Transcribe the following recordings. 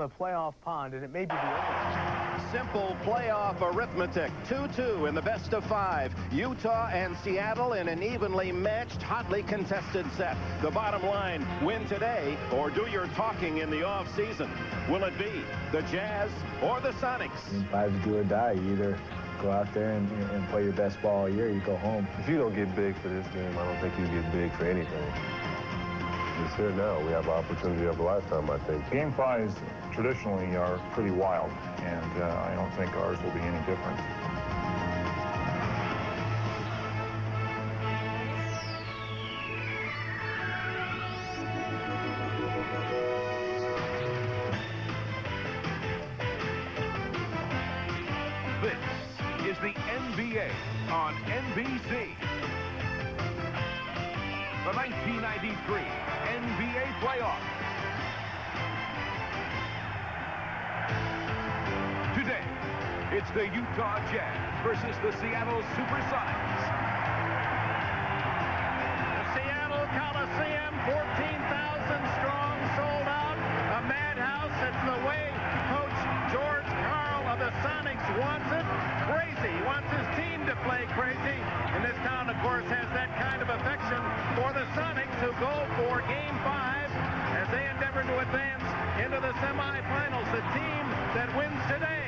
the playoff pond, and it may be the only. Simple playoff arithmetic. 2-2 in the best of 5. Utah and Seattle in an evenly matched, hotly contested set. The bottom line, win today or do your talking in the off-season. Will it be the Jazz or the Sonics? 5's do or die. You either go out there and play your best ball all year, you go home. If you don't get big for this game, I don't think you get big for anything. It's here now. We have the opportunity of a lifetime, I think. Game 5s traditionally are pretty wild, and I don't think ours will be any different. This is the NBA on NBC. The 1993 NBA playoffs. Today, it's the Utah Jazz versus the Seattle Supersonics. The Seattle Coliseum, 14,000 strong, sold out. A madhouse. It's the way Coach George Karl of the Sonics wants it. Crazy. He wants his team to play crazy. And this town, of course, has that kind of affection for the Sonics, who go for Game 5 as they endeavor to advance into the semifinals. The team that wins today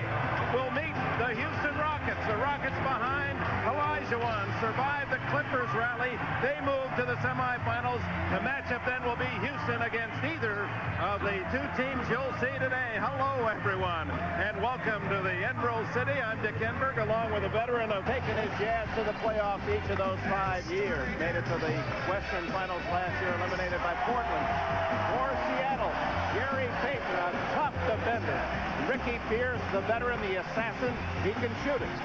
will meet the Houston Rockets. The Rockets behind Olajuwon survived the Clippers rally. They move to the semifinals. The matchup then will be Houston against either of the two teams you'll see today. Hello, everyone, and welcome to the Emerald City. I'm Dick Enberg, along with a veteran of taking his Jazz to the playoffs each of those 5 years. Made it to the Western Finals last year, eliminated by Portland. For Seattle, Gary Payton, a tough defender. Ricky Pierce, the veteran, the assassin, he can shoot it.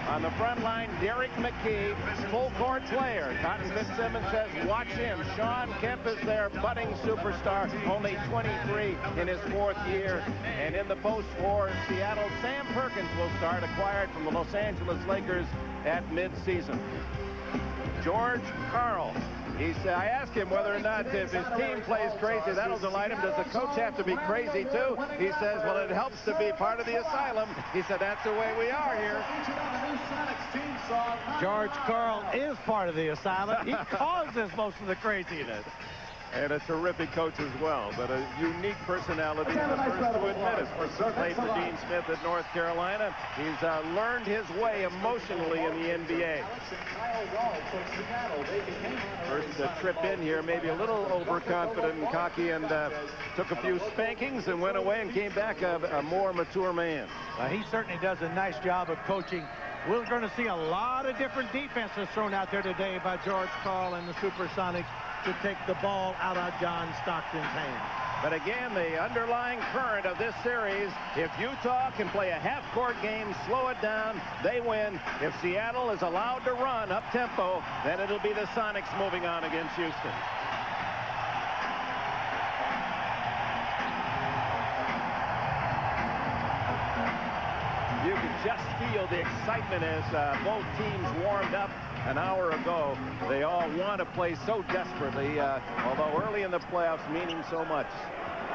On the front line, Derek McKee, full-court player. Cotton Fitzsimmons says, watch him. Sean Kemp is their budding superstar, only 23 in his 4th year. And in the post for Seattle, Sam Perkins will start, acquired from the Los Angeles Lakers at mid-season. George Karl. I asked him whether or not if his team plays crazy, that'll delight him. Does the coach have to be crazy too? He says, well, it helps to be part of the asylum. He said, that's the way we are here. George Karl is part of the asylum. He causes most of the craziness. And a terrific coach as well, but a unique personality. The first to admit it. Played for Dean Smith at North Carolina. He's learned his way emotionally in the NBA. First trip in here, maybe a little overconfident and cocky, and took a few spankings and went away and came back a more mature man. He certainly does a nice job of coaching. We're going to see a lot of different defenses thrown out there today by George Karl and the Supersonics to take the ball out of John Stockton's hands. But again, the underlying current of this series, if Utah can play a half-court game, slow it down, they win. If Seattle is allowed to run up-tempo, then it'll be the Sonics moving on against Houston. You can just feel the excitement as both teams warmed up an hour ago. They all want to play so desperately, although early in the playoffs meaning so much.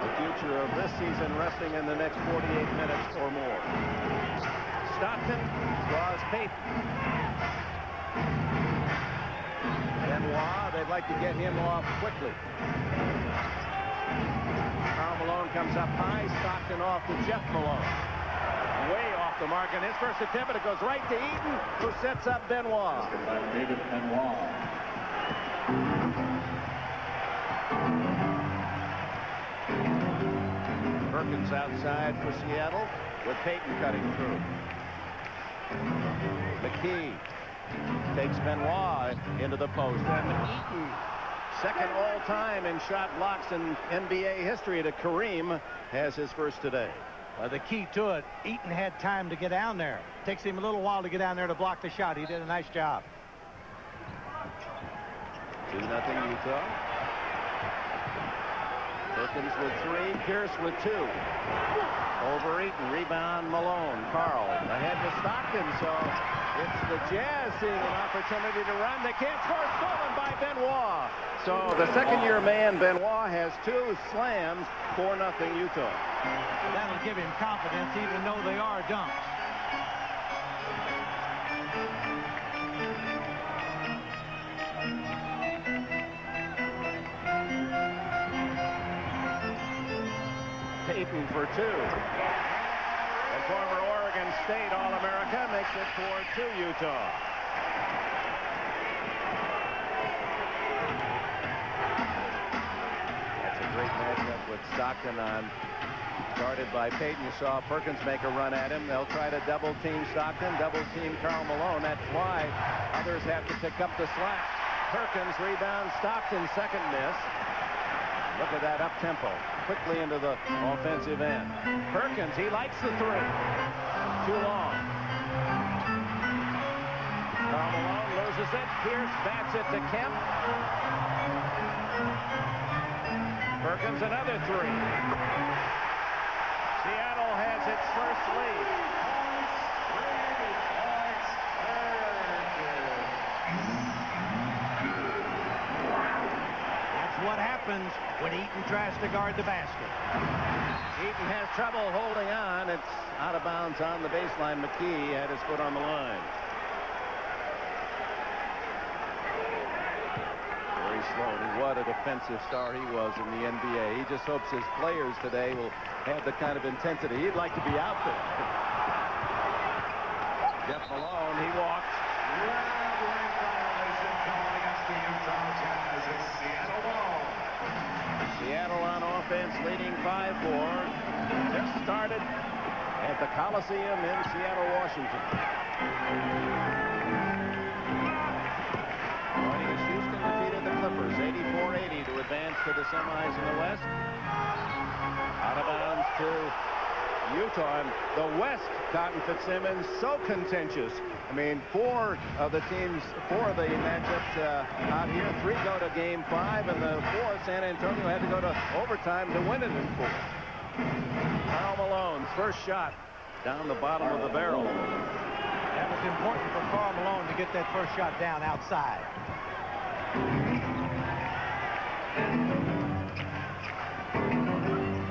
The future of this season resting in the next 48 minutes or more. Stockton draws Payton. Benoit, they'd like to get him off quickly. Karl Malone comes up high. Stockton off to Jeff Malone. Way off the mark in his first attempt, and it goes right to Eaton, who sets up Benoit. David Benoit. Perkins outside for Seattle, with Payton cutting through. McKee takes Benoit into the post, and Eaton, second all-time in shot blocks in NBA history to Kareem, has his first today. The key to it, Eaton had time to get down there. Takes him a little while to get down there to block the shot. He did a nice job. 2-0 Utah. Perkins with 3, Pierce with 2. Over Eaton, rebound Malone. Karl ahead to Stockton, so It's the Jazz seeing an opportunity to run. They can't score. Stolen by Benoit. So the second-year man, Benoit, has 2 slams, 4-0 Utah. That'll give him confidence, even though they are dunks. Payton for 2. The former Oregon State All-America makes it 4-2 Utah. That's a great matchup with Stockton on. Guarded by Payton. You saw Perkins make a run at him. They'll try to double-team Stockton, double-team Karl Malone. That's why others have to pick up the slack. Perkins rebounds Stockton, second miss. Look at that up-tempo. Quickly into the offensive end. Perkins, he likes the 3. Too long. Karl Malone loses it. Pierce bats it to Kemp. Perkins, another 3. Seattle has its first lead. That's what happens when Eaton tries to guard the basket. Eaton has trouble holding on. It's out of bounds on the baseline. McKee had his foot on the line. Very slowly. What a defensive star he was in the NBA. He just hopes his players today will have the kind of intensity. He'd like to be out there. Jeff Malone, he walks. Seattle on offense, leading 5-4. Just started at the Coliseum in Seattle, Washington. Houston defeated the Clippers 84-80 to advance to the semis in the West. Out of bounds to Utah. And the West, Cotton Fitzsimmons, so contentious. I mean, 4 of the matchups out here, 3 go to game 5, and the 4th, San Antonio had to go to overtime to win it in 4. Karl Malone's first shot down the bottom of the barrel. That was important for Karl Malone to get that first shot down outside.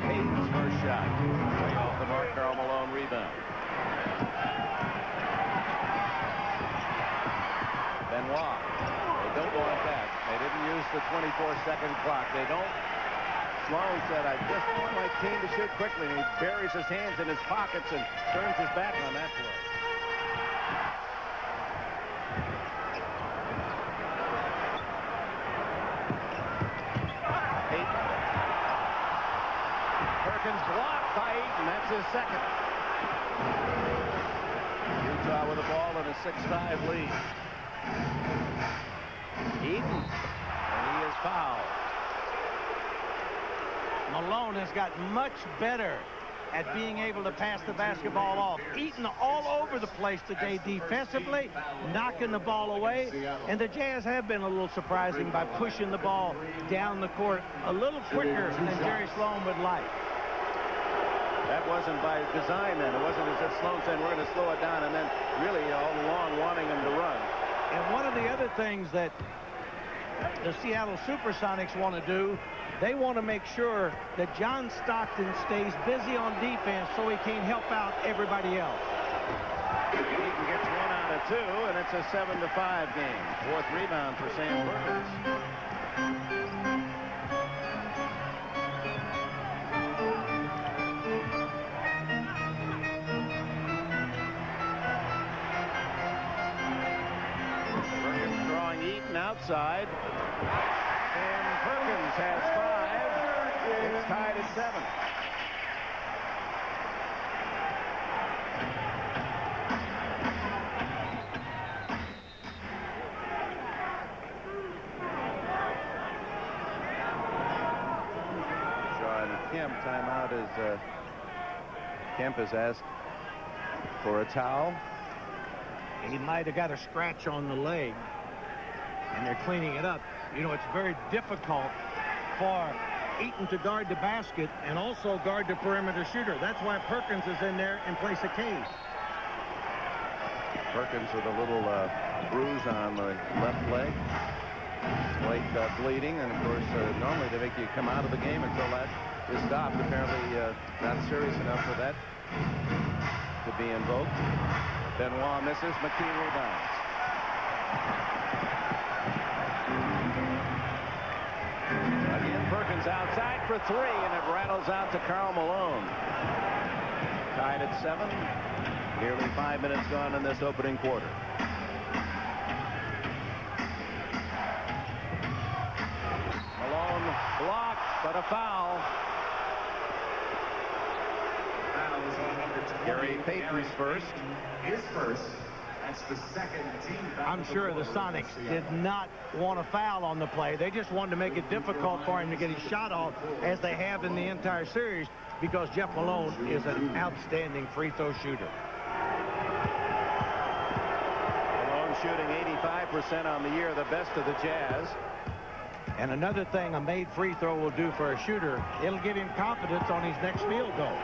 Payton's first shot. Way off the mark. Karl Malone rebound. Benoit. They don't want that. They didn't use the 24-second clock. They don't. Sloan said, I just want my team to shoot quickly. And he buries his hands in his pockets and turns his back on that play. Perkins blocked by Eaton. That's his second. Utah with the ball in a 6-5 lead. Eaton, and he is fouled. Malone has gotten much better at being able to pass the basketball off. Eaton all over the place today defensively, knocking the ball away. And the Jazz have been a little surprising by pushing the ball down the court a little quicker than Jerry Sloan would like. That wasn't by design then. It wasn't as if Sloan said, we're going to slow it down, and then really all along wanting him to run. And one of the other things that the Seattle Supersonics want to do, they want to make sure that John Stockton stays busy on defense so he can help out everybody else. Eaton gets 1 out of 2, and it's a 7-5 game. 4th rebound for Sam Perkins. Perkins drawing Eaton outside. And Perkins has 5. It's tied at 7. Sean Kemp, timeout as Kemp has asked for a towel. He might have got a scratch on the leg, and they're cleaning it up. You know, it's very difficult for Eaton to guard the basket and also guard the perimeter shooter. That's why Perkins is in there in place of Case. Perkins with a little bruise on the left leg. Blake bleeding, and of course normally they make you come out of the game until that is stopped. Apparently not serious enough for that to be invoked. Benoit misses. McKee rebounds. Again, Perkins outside for three, and it rattles out to Karl Malone. Tied at 7. Nearly 5 minutes gone in this opening quarter. Malone blocked, but a foul. Gary Payton's first. His first. That's the second team foul. I'm sure the Sonics did not want a foul on the play. They just wanted to make it difficult for him to get his shot off, as they have in the entire series, because Jeff Malone is an outstanding free throw shooter. Malone shooting 85% on the year, the best of the Jazz. And another thing a made free throw will do for a shooter, it'll give him confidence on his next field goal.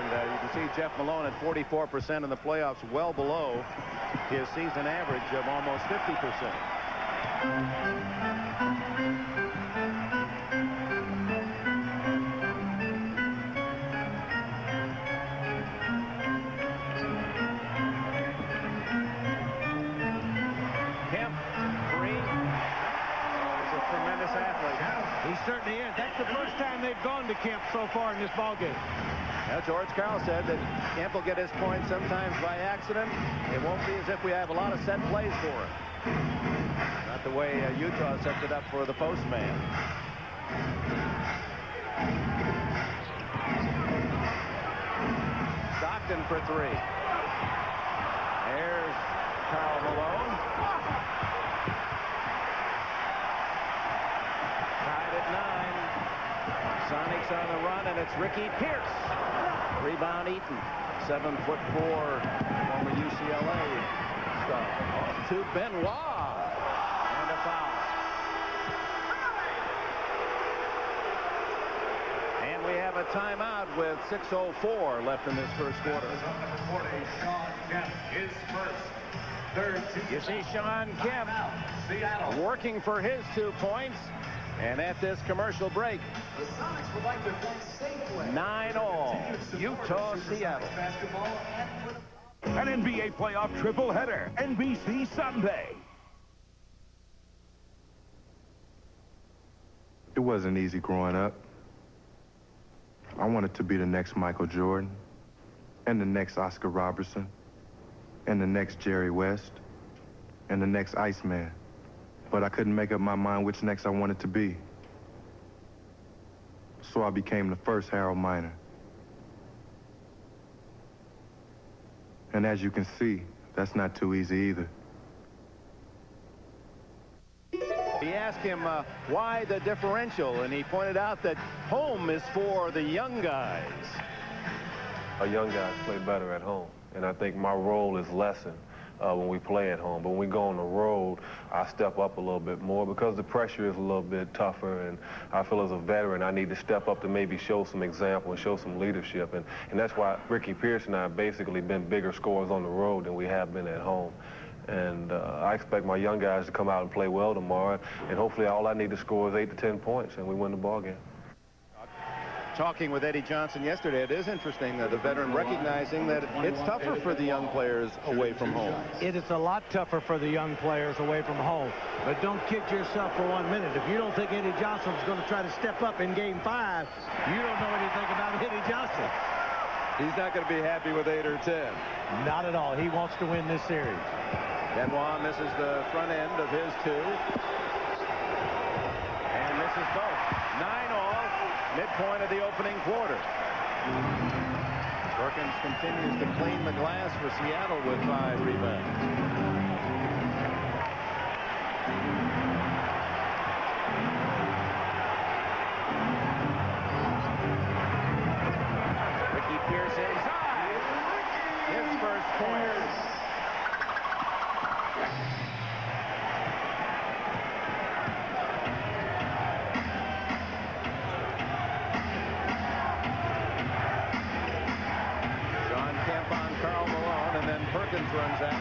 And you can see Jeff Malone at 44% in the playoffs, well below his season average of almost 50%. Kemp, 3. He's a tremendous athlete. He certainly is. That's the first time they've gone to Kemp so far in this ballgame. Now, George Karl said that Kemp will get his points sometimes by accident. It won't be as if we have a lot of set plays for him. Not the way Utah sets it up for the postman. Stockton for 3. There's Karl Malone. Tied at 9. Sonics on the run, and it's Ricky Pierce. Rebound Eaton. 7'4", former UCLA star. Off to Benoit. And a foul. And we have a timeout with 6:04 left in this first quarter. Number 40, Sean Kemp, his first. Third team. You see Sean Kemp Seattle. working for his 2 points. And at this commercial break, The Sonics would like to play Safeway. 9-all. Utah, Seattle. Basketball and An NBA playoff triple header, NBC Sunday. It wasn't easy growing up. I wanted to be the next Michael Jordan, and the next Oscar Robertson, and the next Jerry West, and the next Iceman. But I couldn't make up my mind which next I wanted to be. So I became the first Harold Miner. And as you can see, that's not too easy either. He asked him why the differential, and he pointed out that home is for the young guys. Our young guys play better at home, and I think my role is lessened when we play at home. But when we go on the road, I step up a little bit more because the pressure is a little bit tougher, and I feel as a veteran I need to step up to maybe show some example and show some leadership. And that's why Ricky Pierce and I have basically been bigger scorers on the road than we have been at home. And I expect my young guys to come out and play well tomorrow, and hopefully all I need to score is 8 to 10 points, and we win the ball game. Talking with Eddie Johnson yesterday, it is interesting that the veteran recognizing that it's tougher for the young players away from home. It is a lot tougher for the young players away from home. But don't kid yourself for 1 minute. If you don't think Eddie Johnson's going to try to step up in Game 5, you don't know anything about Eddie Johnson. He's not going to be happy with 8 or 10. Not at all. He wants to win this series. Benoit misses the front end of his 2. And misses both. 9-all, midpoint of the opening quarter. Perkins continues to clean the glass for Seattle with 5 rebounds. Ricky Pierce inside. His first point. Perkins runs at him.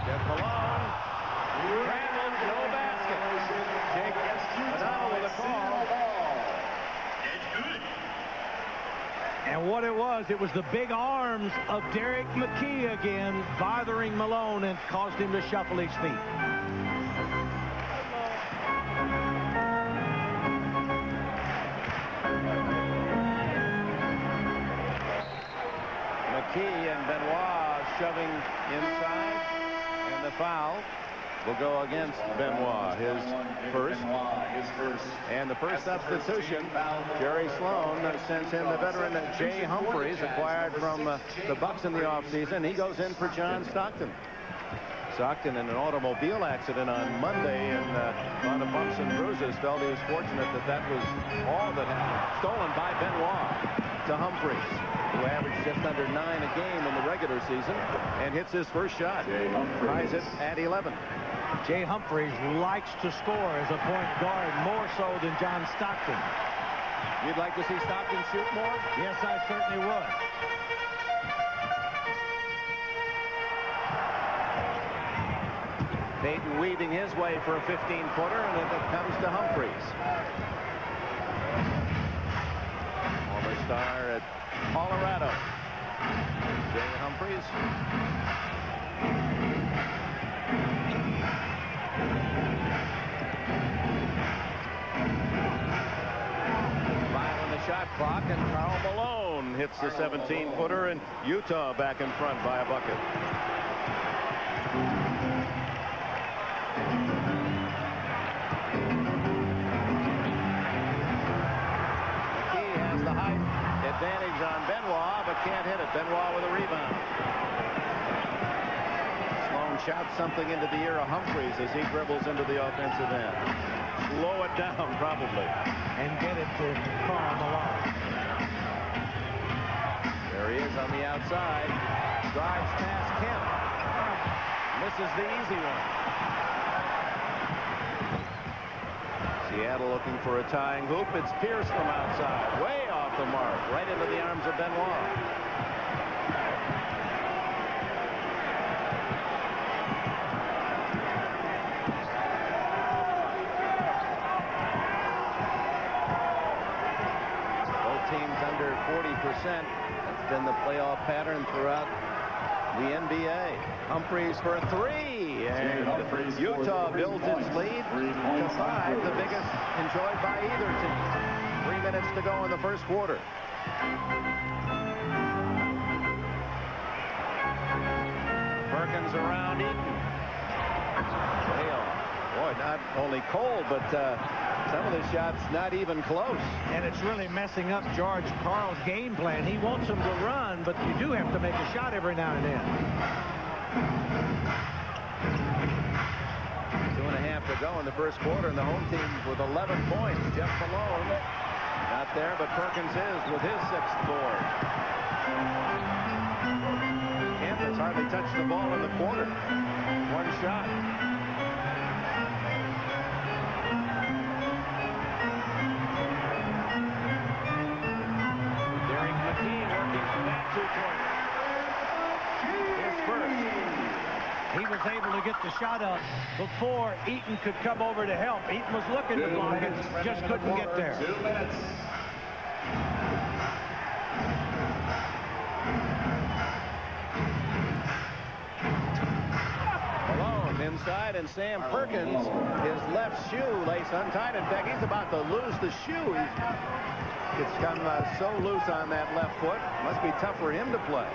Jeff Malone. Traveled, no basket. Jake O'Donnell with a call. And what it was the big arms of Derek McKee again bothering Malone and caused him to shuffle his feet. McKee and Benoit shoving inside, and the foul will go against Benoit, his first. And the first substitution, Jerry Sloan sends in the veteran Jay Humphreys, acquired from the Bucks in the offseason. He goes in for John Stockton. Stockton in an automobile accident on Monday and a lot of bumps and bruises. Felt he was fortunate that was all that happened. Stolen by Benoit to Humphreys, who averaged just under 9 a game in the regular season and hits his first shot. Ties it at 11. Jay Humphreys likes to score as a point guard more so than John Stockton. You'd like to see Stockton shoot more? Yes, I certainly would. Payton weaving his way for a 15-footer, and it comes to Humphreys. Former star at Colorado. Jay Humphreys. Shot clock, and Karl Malone hits the 17-footer, and Utah back in front by a bucket. McKee has the height advantage on Benoit, but can't hit it. Benoit with a rebound. Sloan shouts something into the ear of Humphreys as he dribbles into the offensive end. Slow it down, probably. And get it to Karl Malone. There he is on the outside. Drives past Kemp. Misses the easy one. Seattle looking for a tying hoop. It's Pierce from outside. Way off the mark. Right into the arms of Benoit. Under 40%. That's been the playoff pattern throughout the NBA. Humphreys for a three, and Utah builds its lead to 5, the biggest enjoyed by either team. 3 minutes to go in the first quarter. Perkins around Eaton. Boy, not only cold, but some of the shots not even close. And it's really messing up George Karl's game plan. He wants them to run, but you do have to make a shot every now and then. 2.5 to go in the first quarter, and the home team with 11 points. Jeff Malone not there, but Perkins is with his 6th board. Kemp has hardly touched the ball in the quarter. 1 shot. He was able to get the shot up before Eaton could come over to help. Eaton was looking to block it, just couldn't get there. 2 minutes. Malone inside, and Sam Perkins, his left shoelace untied. In fact, he's about to lose the shoe. It's come so loose on that left foot. Must be tough for him to play.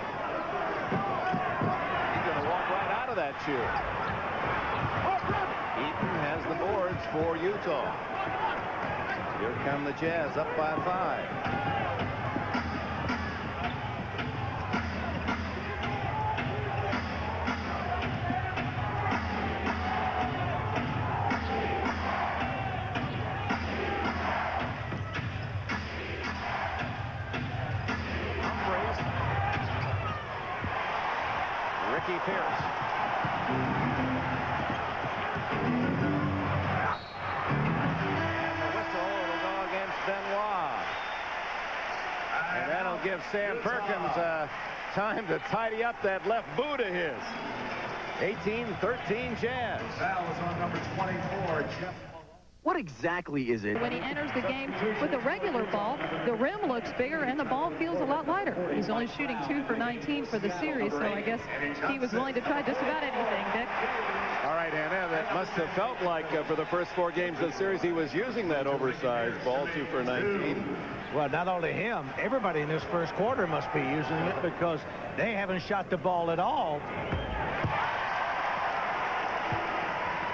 He's going to walk right out of that shoe. Eaton has the boards for Utah. Here come the Jazz up by 5. Pierce. And the whistle will go against Benoit. And that'll give Sam Perkins time to tidy up that left boot of his. 18-13 Jazz. Foul is on number 24, Jeff. What exactly is it? When he enters the game with a regular ball, the rim looks bigger and the ball feels a lot lighter. He's only shooting 2 for 19 for the series, so I guess he was willing to try just about anything, Dick. All right, Anna, that must have felt like for the first 4 games of the series he was using that oversized ball, 2 for 19. Well, not only him, everybody in this first quarter must be using it because they haven't shot the ball at all.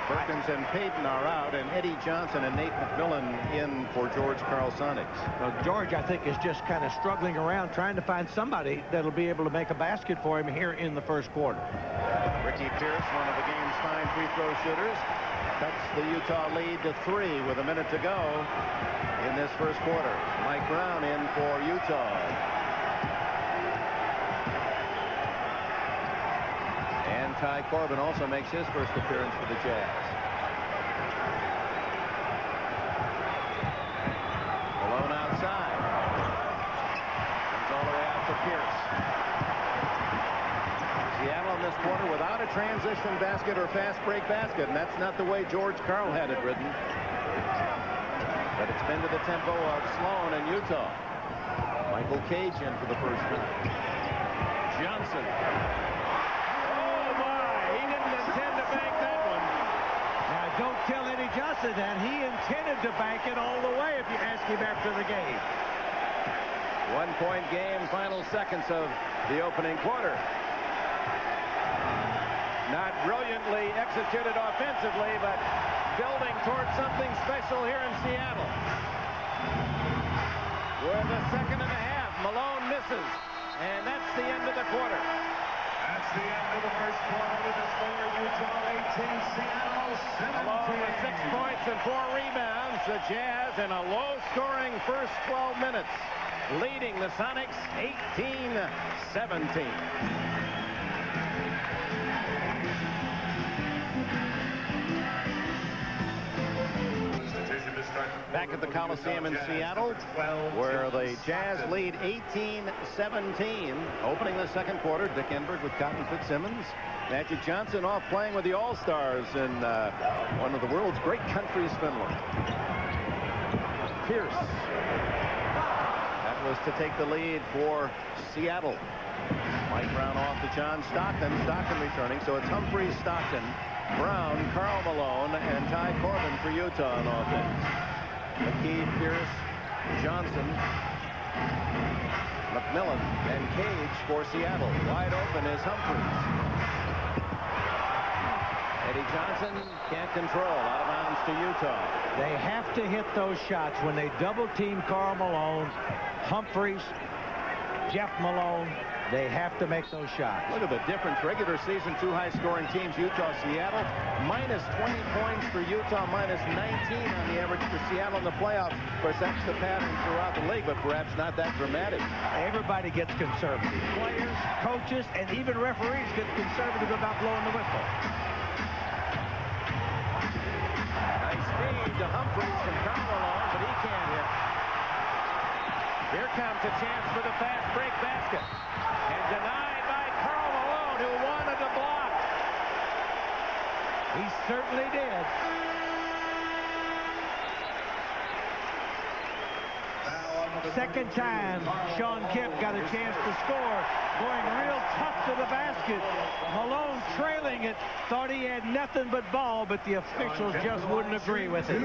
Perkins and Payton are out, and Eddie Johnson and Nate McMillan in for George Karl Sonics. Well, George, I think, is just kind of struggling around trying to find somebody that'll be able to make a basket for him here in the first quarter. Ricky Pierce, one of the game's fine free throw shooters, cuts the Utah lead to 3 with a minute to go in this first quarter. Mike Brown in for Utah. And Ty Corbin also makes his first appearance for the Jazz. Malone outside. Comes all the way out to Pierce. Seattle in this quarter without a transition basket or fast break basket, and that's not the way George Karl had it written. But it's been to the tempo of Sloan and Utah. Michael Cage in for the first time. Johnson. Don't tell Eddie Johnson that. He intended to bank it all the way if you ask him after the game. 1-point game, final seconds of the opening quarter. Not brilliantly executed offensively, but building towards something special here in Seattle. With a second and a half, Malone misses, and that's the end of the quarter. That's the end of the first quarter with the score Utah 18, Seattle 17. Malone with 6 points and 4 rebounds. The Jazz in a low-scoring first 12 minutes, leading the Sonics 18-17. Back at the Coliseum in Seattle, where the Jazz lead 18-17. Opening the second quarter, Dick Enberg with Cotton Fitzsimmons. Magic Johnson off playing with the All-Stars in one of the world's great countries, Finland. Pierce. That was to take the lead for Seattle. Mike Brown off to John Stockton. Stockton returning, so it's Humphries, Stockton, Brown, Karl Malone, and Ty Corbin for Utah on offense. McKee, Pierce, Johnson, McMillan, and Cage for Seattle. Wide open is Humphries. Eddie Johnson can't control. Out of bounds to Utah. They have to hit those shots when they double-team Karl Malone, Humphries, Jeff Malone. They have to make those shots. Look at the difference. Regular season, 2 high-scoring teams, Utah, Seattle. Minus 20 points for Utah, minus 19 on the average for Seattle in the playoffs. Of course, that's the pattern throughout the league, but perhaps not that dramatic. Everybody gets conservative. Players, coaches, and even referees get conservative about blowing the whistle. Nice feed to Humphries from Karl Malone, but he can't hit. Here comes a chance for the fast break basket. And denied by Karl Malone, who wanted to block. He certainly did. Second time Sean Kemp got a chance to score, going real tough to the basket. Malone trailing it, thought he had nothing but ball, but the officials just wouldn't agree with it.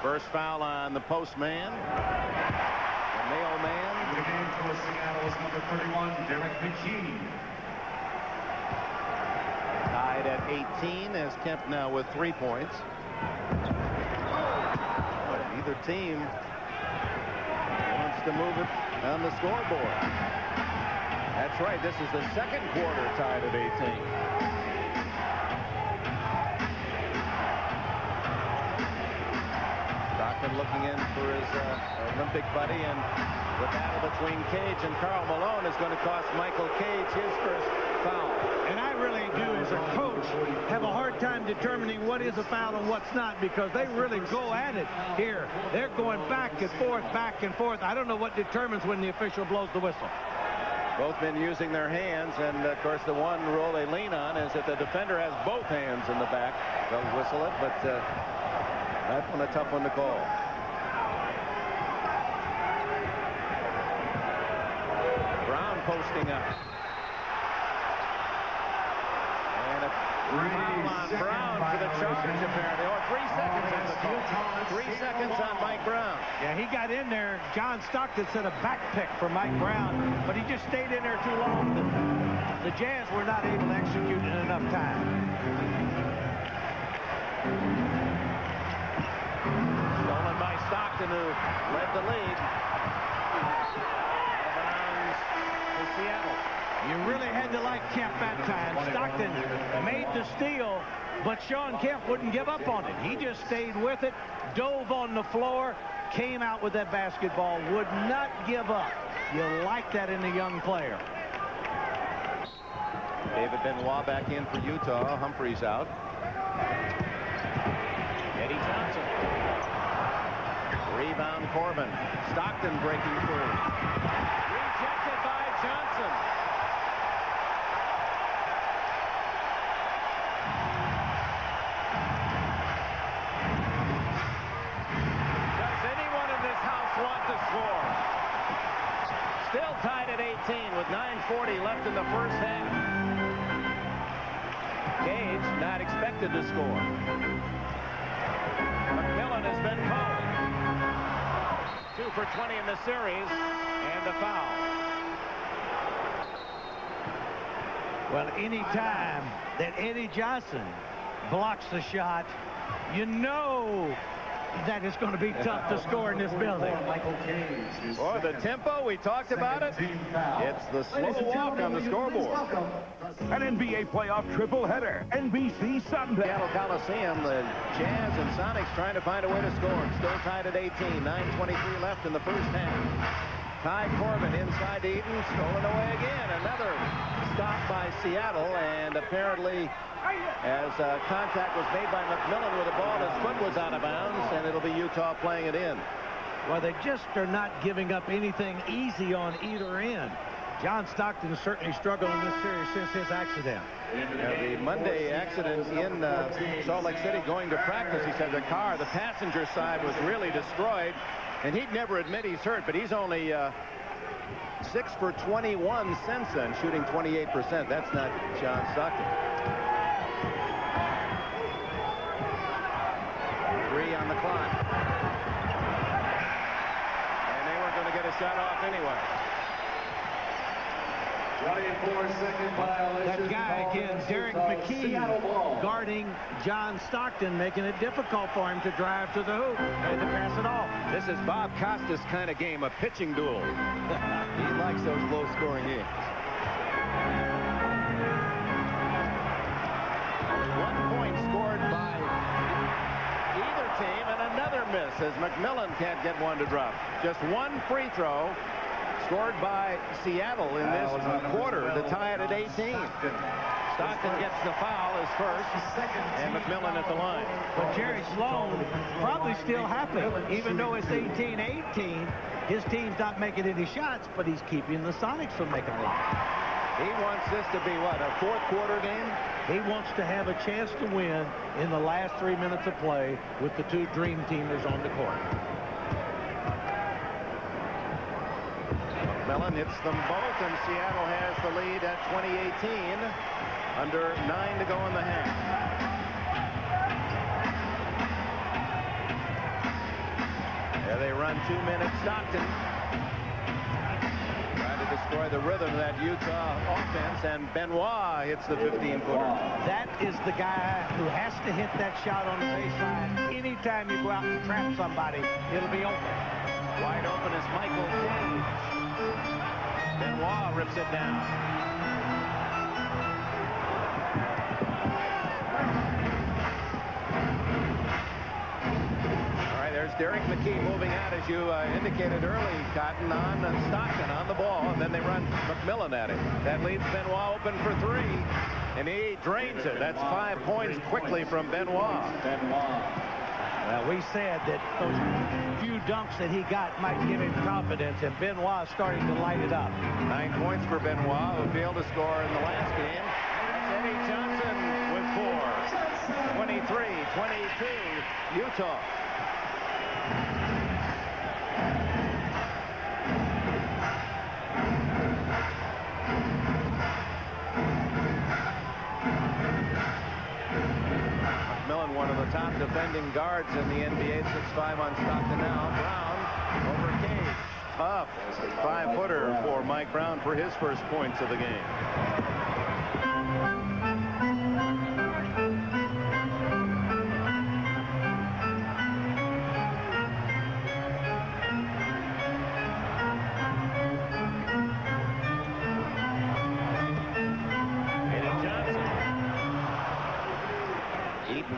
First foul on the postman. The mailman. The game for Seattle is number 31, Derek McKee. Tied at 18 as Kemp now with 3 points. But either team wants to move it on the scoreboard. That's right. This is the second quarter tied at 18. Stockton looking in for his Olympic buddy, and the battle between Cage and Karl Malone is going to cost Michael Cage his first foul. And I really do, as a coach, have a hard time determining what is a foul and what's not, because they really go at it here. They're going back and forth, back and forth. I don't know what determines when the official blows the whistle. Both men using their hands, and of course the one rule they lean on is that the defender has both hands in the back. They'll whistle it, but that one a tough one to call. Brown posting up. And a foul on Brown for the Chargers, apparently. Or 3 seconds on the call. 3 seconds on Mike Brown. Yeah, he got in there. John Stockton said a back pick for Mike Brown, but he just stayed in there too long. The Jazz were not able to execute in enough time. Stolen by Stockton, who led the lead. To Seattle. You really had to like Kemp that time. Stockton made the steal, but Sean Kemp wouldn't give up on it. He just stayed with it, dove on the floor, came out with that basketball, would not give up. You like that in a young player. David Benoit back in for Utah. Humphreys out. Eddie Johnson. Rebound Corbin. Stockton breaking through. Rejected by Johnson. Does anyone in this house want to score? Still tied at 18 with 9:40 left in the first half. Cage not expected to score. McMillan has been called. 2 for 20 in the series, and a foul. Well, any time that Eddie Johnson blocks the shot, you know that it's going to be tough to score in this building. Or the tempo, we talked about it. It's the slow walk on the scoreboard. An NBA playoff triple header. NBC Sunday. Seattle Coliseum, the Jazz and Sonics trying to find a way to score. Still tied at 18. 9:23 left in the first half. Ty Corbin inside to Eaton. Stolen away again. Another stop by Seattle. And apparently, as contact was made by McMillan with the ball, his foot was out of bounds, and it'll be Utah playing it in. Well, they just are not giving up anything easy on either end. John Stockton certainly struggled in this series since his accident. The Monday accident in Salt Lake City going to practice, he said the passenger side was really destroyed, and he'd never admit he's hurt, but he's only 6 for 21 since then, shooting 28%. That's not John Stockton. 3 on the clock. And they weren't going to get a shot off anyway. 24-second violation. That guy again, Derek McKee, guarding John Stockton, making it difficult for him to drive to the hoop and to pass it off. This is Bob Costas' kind of game, a pitching duel. He likes those low-scoring games. 1 point scored by either team, and another miss as McMillan can't get one to drop. Just one free throw scored by Seattle in this quarter to tie it at 18. Stockton gets the foul, his first, and McMillan at the line. But Jerry Sloan probably still happy, even though it's 18-18. His team's not making any shots, but he's keeping the Sonics from making a lot. He wants this to be, what, a fourth quarter game? He wants to have a chance to win in the last 3 minutes of play with the two dream teamers on the court. McMillan hits them both, and Seattle has the lead at 20-18. Under 9 to go in the half. There they run 2 minutes. Stockton trying to destroy the rhythm of that Utah offense, and Benoit hits the 15-footer. That is the guy who has to hit that shot on the baseline. Anytime you go out and trap somebody, it'll be open. Wide open is Michael Cage. Benoit rips it down. there's Derek McKee moving out, as you indicated early, Cotton, on Stockton on the ball, and then they run McMillan at him. That leaves Benoit open for 3, and he drains it. That's 5 points quickly from Benoit. Well, we said that those few dunks that he got might give him confidence, and Benoit starting to light it up. 9 points for Benoit, who failed to score in the last game. That's Eddie Johnson with 4. 23-22, Utah. McMillan, one of the top defending guards in the NBA, 6'5" on Stockton now. Brown over Cage. Tough 5-footer for Mike Brown for his first points of the game.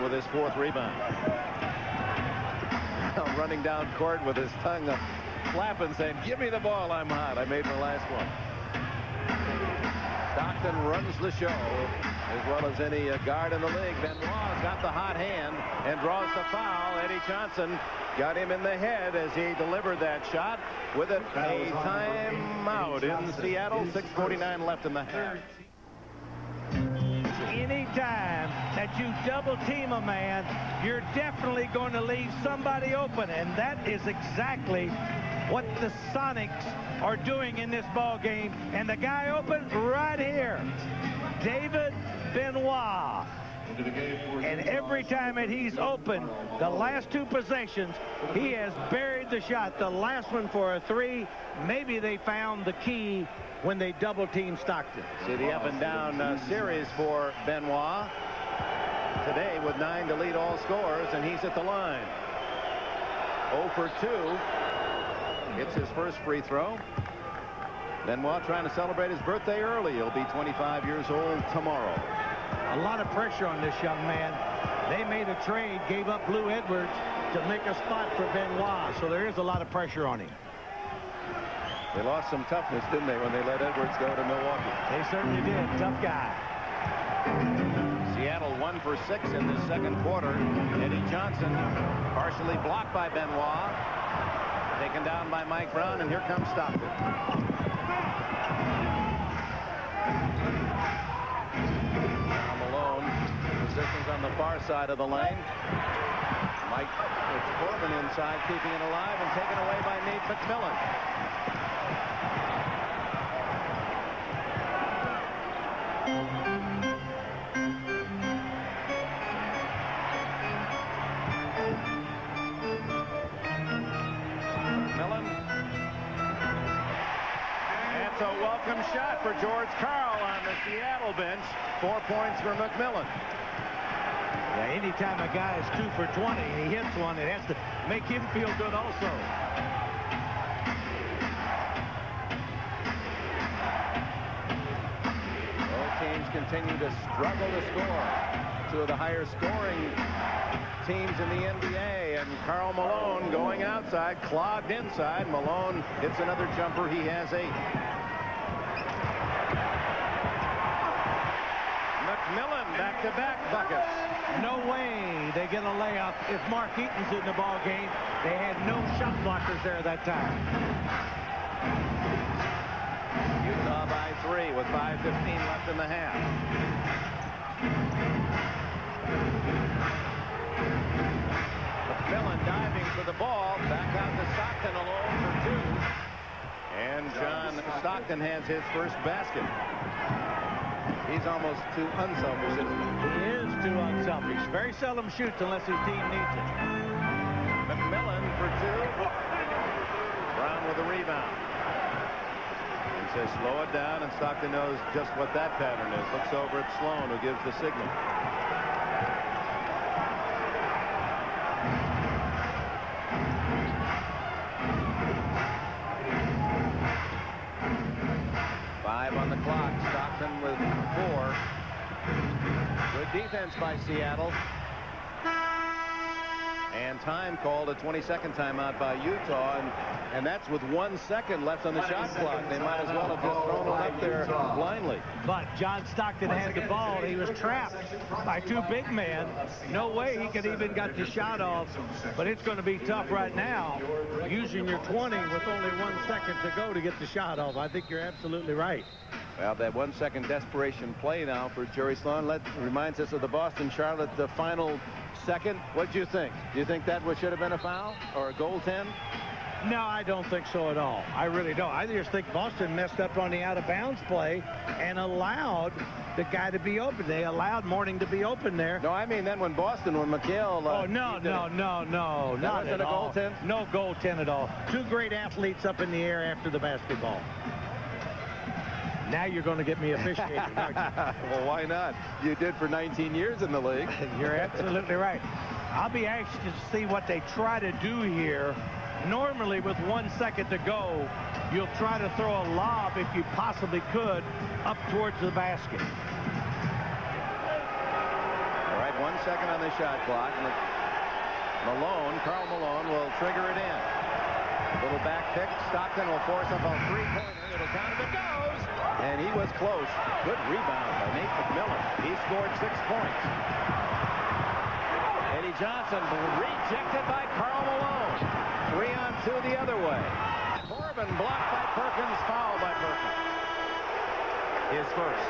With his 4th rebound. Running down court with his tongue flapping, saying, "Give me the ball, I'm hot. I made my last one." Stockton runs the show as well as any guard in the league. Benoit's got the hot hand and draws the foul. Eddie Johnson got him in the head as he delivered that shot. With it, a timeout in Seattle. 6:49 left in the half. Anytime that you double team a man, you're definitely going to leave somebody open, and that is exactly what the Sonics are doing in this ball game. And the guy open right here, David Benoit. And every time that he's open, the last 2 possessions, he has buried the shot. The last one for a 3. Maybe they found the key when they double team Stockton. See the up and down series for Benoit today with 9 to lead all scores, and he's at the line. 0 for 2. Gets his first free throw. Benoit trying to celebrate his birthday early. He'll be 25 years old tomorrow. A lot of pressure on this young man. They made a trade, gave up Blue Edwards to make a spot for Benoit, so there is a lot of pressure on him. They lost some toughness, didn't they, when they let Edwards go to Milwaukee? They certainly did. Tough guy. Seattle 1 for 6 in the second quarter. Eddie Johnson partially blocked by Benoit. Taken down by Mike Brown, and here comes Stockton. Malone positions on the far side of the lane. Mike, it's Corbin inside, keeping it alive and taken away by Nate McMillan. That's a welcome shot for George Karl on the Seattle bench. 4 points for McMillan. Yeah, anytime a guy is 2 for 20 and he hits one, it has to make him feel good also. Both teams continue to struggle to score. 2 of the higher scoring teams in the NBA, and Karl Malone going outside, clogged inside. Malone hits another jumper. He has 8. McMillan back-to-back buckets. No way they get a layup if Mark Eaton's in the ball game. They had no shot blockers there that time. Utah by 3 with 5:15 left in the half. McMillan diving for the ball. Back out to Stockton alone for 2. And John Stockton has his first basket. He's almost too unselfish, isn't he? He is too unselfish. Very seldom shoots unless his team needs it. McMillan for 2. Brown with a rebound. He says slow it down, and Stockton knows just what that pattern is. Looks over at Sloan, who gives the signal. On the clock. Stockton with 4. Good defense by Seattle. And time called, a 20-second timeout by Utah, and that's with 1 second left on the shot clock. They might as well have just thrown one up there blindly. But John Stockton had the ball. He was trapped by two big men. No way he could even get the shot off. But it's going to be tough right now, using your 20 with only 1 second to go to get the shot off. I think you're absolutely right. Well, that 1 second desperation play now for Jerry Sloan reminds us of the Boston-Charlotte the final second. What do you think? Do you think that should have been a foul or a goaltend? No, I don't think so at all. I really don't. I just think Boston messed up on the out-of-bounds play and allowed the guy to be open. They allowed Morning to be open there. No, I mean then when McHale... oh, no. Not at all. Goaltend? No goaltend at all. Two great athletes up in the air after the basketball. Now you're going to get me officiating, aren't you? Well, why not? You did for 19 years in the league. You're absolutely right. I'll be anxious to see what they try to do here. Normally, with 1 second to go, you'll try to throw a lob, if you possibly could, up towards the basket. All right, 1 second on the shot clock. Karl Malone will trigger it in. A little back pick. Stockton will force up a three-pointer. It'll count if it goes. And he was close. Good rebound by Nate McMillan. He scored 6 points. Eddie Johnson rejected by Karl Malone. 3-on-2 the other way. Corbin blocked by Perkins. Foul by Perkins. His first.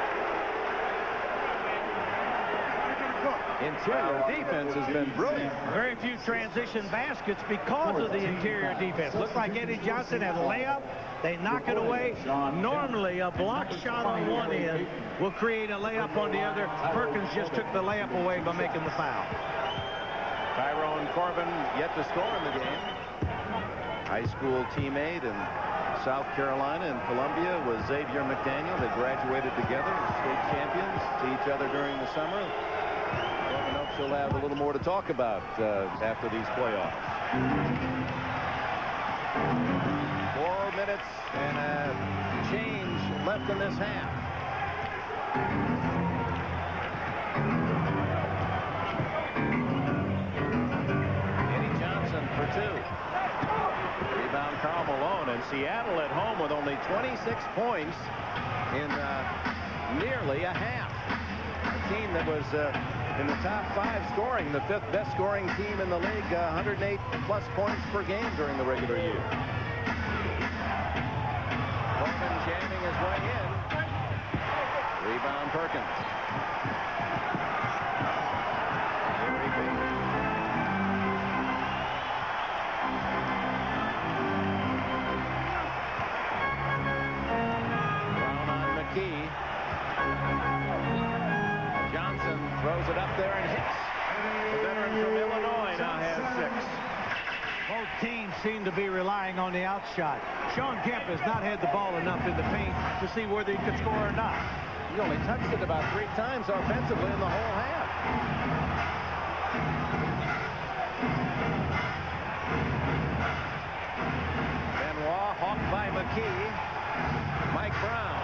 Interior defense has been brilliant. Very few transition baskets because of the interior defense. Looks like Eddie Johnson had a layup. They knock it away. Normally, a block shot on one end will create a layup on the other. Perkins just took the layup away by making the foul. Tyrone Corbin yet to score in the game. High school teammate in South Carolina and Columbia was Xavier McDaniel. They graduated together, state champions to each other during the summer. Corbin hopes he'll have a little more to talk about after these playoffs. 4 minutes and a change left in this half. Eddie Johnson for two. Rebound Karl Malone, and Seattle at home with only 26 points in nearly a half. A team that was in the top 5 scoring, the 5th best scoring team in the league, 108 plus points per game during the regular year. Corbin jamming his way in. Rebound Perkins. Very big. Brown on McKee. Johnson throws it up there and hits. The veteran from Illinois now has 6. Both teams seem to be relying on the outshot. Sean Kemp has not had the ball enough in the paint to see whether he could score or not. He only touched it about 3 times offensively in the whole half. Benoit hawked by McKee. Mike Brown,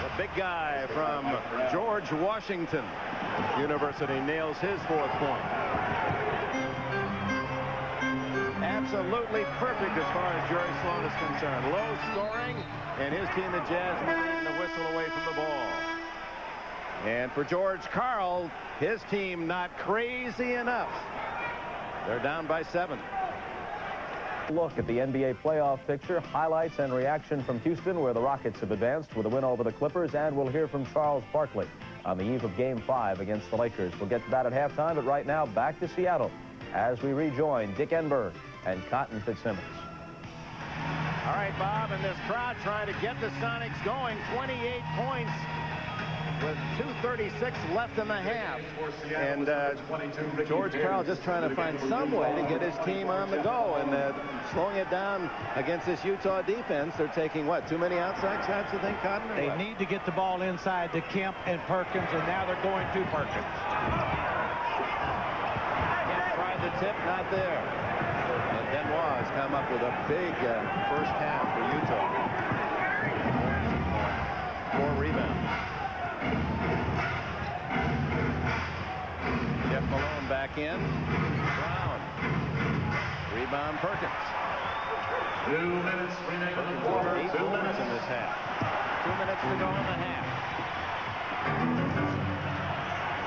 the big guy from George Washington University, nails his 4th point. Absolutely perfect as far as Jerry Sloan is concerned. Low scoring, and his team, the Jazz, blowing the whistle away from the ball. And for George Karl, his team not crazy enough. They're down by 7. Look at the NBA playoff picture, highlights and reaction from Houston, where the Rockets have advanced with a win over the Clippers, and we'll hear from Charles Barkley on the eve of Game 5 against the Lakers. We'll get to that at halftime, but right now, back to Seattle as we rejoin Dick Enberg and Cotton Fitzsimmons. All right, Bob, and this crowd trying to get the Sonics going. 28 points with 2:36 left in the half. And George Karl just trying to find some way to get his team on the go. And slowing it down against this Utah defense. They're taking, what, too many outside shots, you think, Cotton? They need to get the ball inside to Kemp and Perkins, and now they're going to Perkins. Kemp tried the tip, not there. And Benoit has come up with a big first half for Utah. 4 rebounds. Jeff Malone back in. Brown rebound, Perkins. 2 minutes remaining in the quarter. 8 minutes in this half. 2 minutes to go in the half.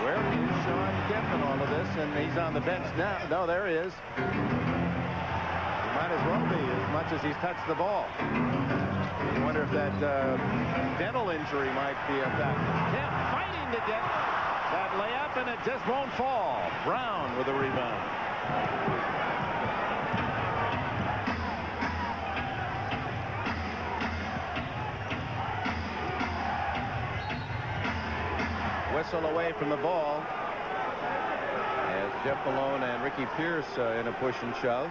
Where is Sean Kemp in all of this? And he's on the bench now. No, there he is. He might as well be, as much as he's touched the ball. You wonder if that dental injury might be a factor. Kemp fighting to get that layup, and it just won't fall. Brown with a rebound. Whistle away from the ball as Jeff Malone and Ricky Pierce in a push and shove.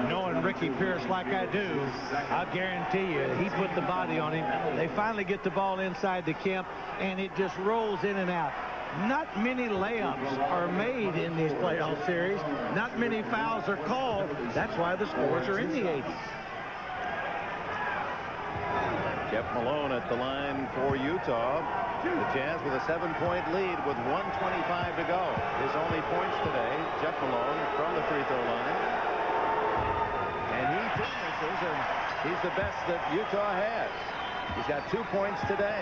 Knowing Ricky Pierce like I do, I guarantee you he put the body on him. They finally get the ball inside to Kemp, and it just rolls in and out. Not many layups are made in these playoff series. Not many fouls are called. That's why the scores are in the 80s. Jeff Malone at the line for Utah. The Jazz with a 7-point lead with 1:25 to go. His only points today, Jeff Malone from the free throw line. And he finishes, and he's the best that Utah has. He's got 2 points today.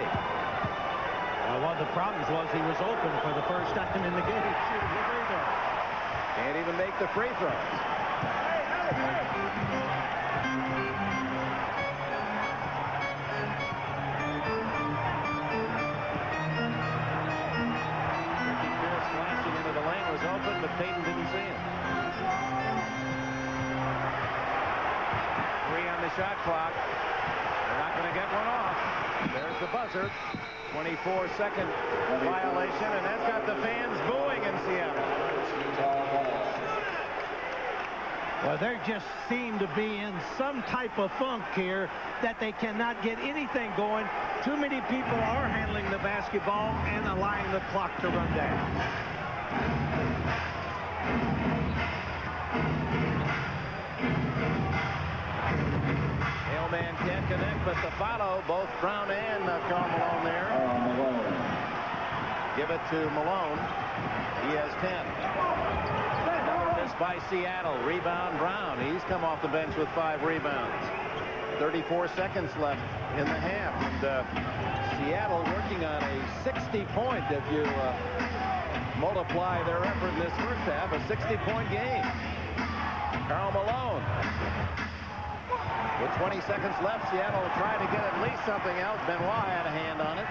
One of the problems was he was open for the first time in the game. Can't even make the free throws. Open, but Payton didn't see him. 3 on the shot clock. They're not going to get one off. There's the buzzer. 24-second violation, and that's got the fans booing in Seattle. Well, they just seem to be in some type of funk here that they cannot get anything going. Too many people are handling the basketball and allowing the clock to run down. Hillman can't connect, but the follow, both Brown and Karl Malone there. Give it to Malone. He has 10. This by Seattle. Rebound Brown. He's come off the bench with 5 rebounds. 34 seconds left in the half. And Seattle working on a 60-point, if you multiply their effort in this first half, a 60-point game. Karl Malone. With 20 seconds left, Seattle will try to get at least something else. Benoit had a hand on it.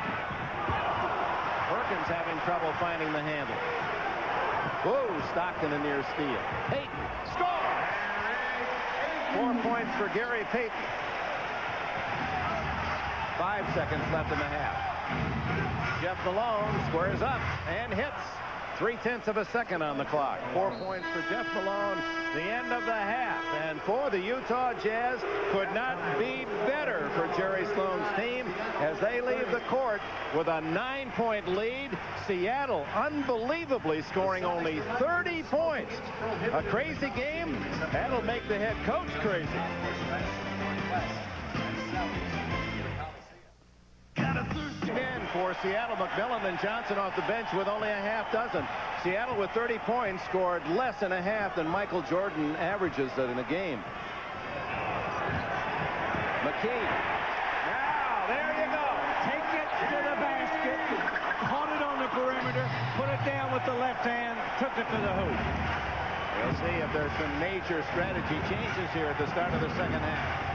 Perkins having trouble finding the handle. Whoa, Stockton a near steal. Payton, score! 4 points for Gary Payton. 5 seconds left in the half. Jeff Malone squares up and hits. 0.3 of a second on the clock. 4 points for Jeff Malone. The end of the half. And for the Utah Jazz, could not be better for Jerry Sloan's team as they leave the court with a 9-point lead. Seattle unbelievably scoring only 30 points. A crazy game. That'll make the head coach crazy. Again for Seattle, McMillan and Johnson off the bench with only a half dozen. Seattle with 30 points scored less in a half than Michael Jordan averages in a game. McKee. Now, there you go. Take it to the basket. Caught it on the perimeter. Put it down with the left hand. Took it to the hoop. We'll see if there's some major strategy changes here at the start of the second half.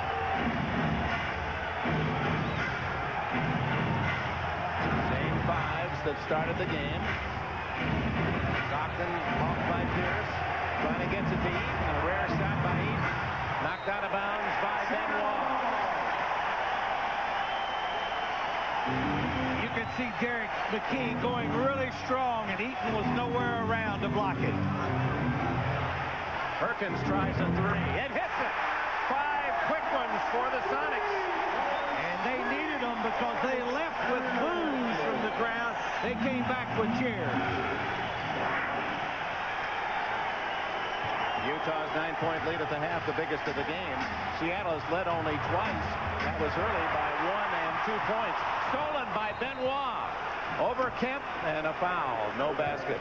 Same fives that started the game. Stockton off by Pierce. Trying to get to Eaton. A rare shot by Eaton. Knocked out of bounds by Benoit. You can see Derek McKee going really strong, and Eaton was nowhere around to block it. Perkins tries a 3 and hits it. 5 quick ones for the Sonics. And they needed them because they left with boos from the crowd. They came back with cheers. Utah's 9-point lead at the half, the biggest of the game. Seattle has led only twice. That was early by 1 and 2 points. Stolen by Benoit. Over Kemp and a foul. No basket.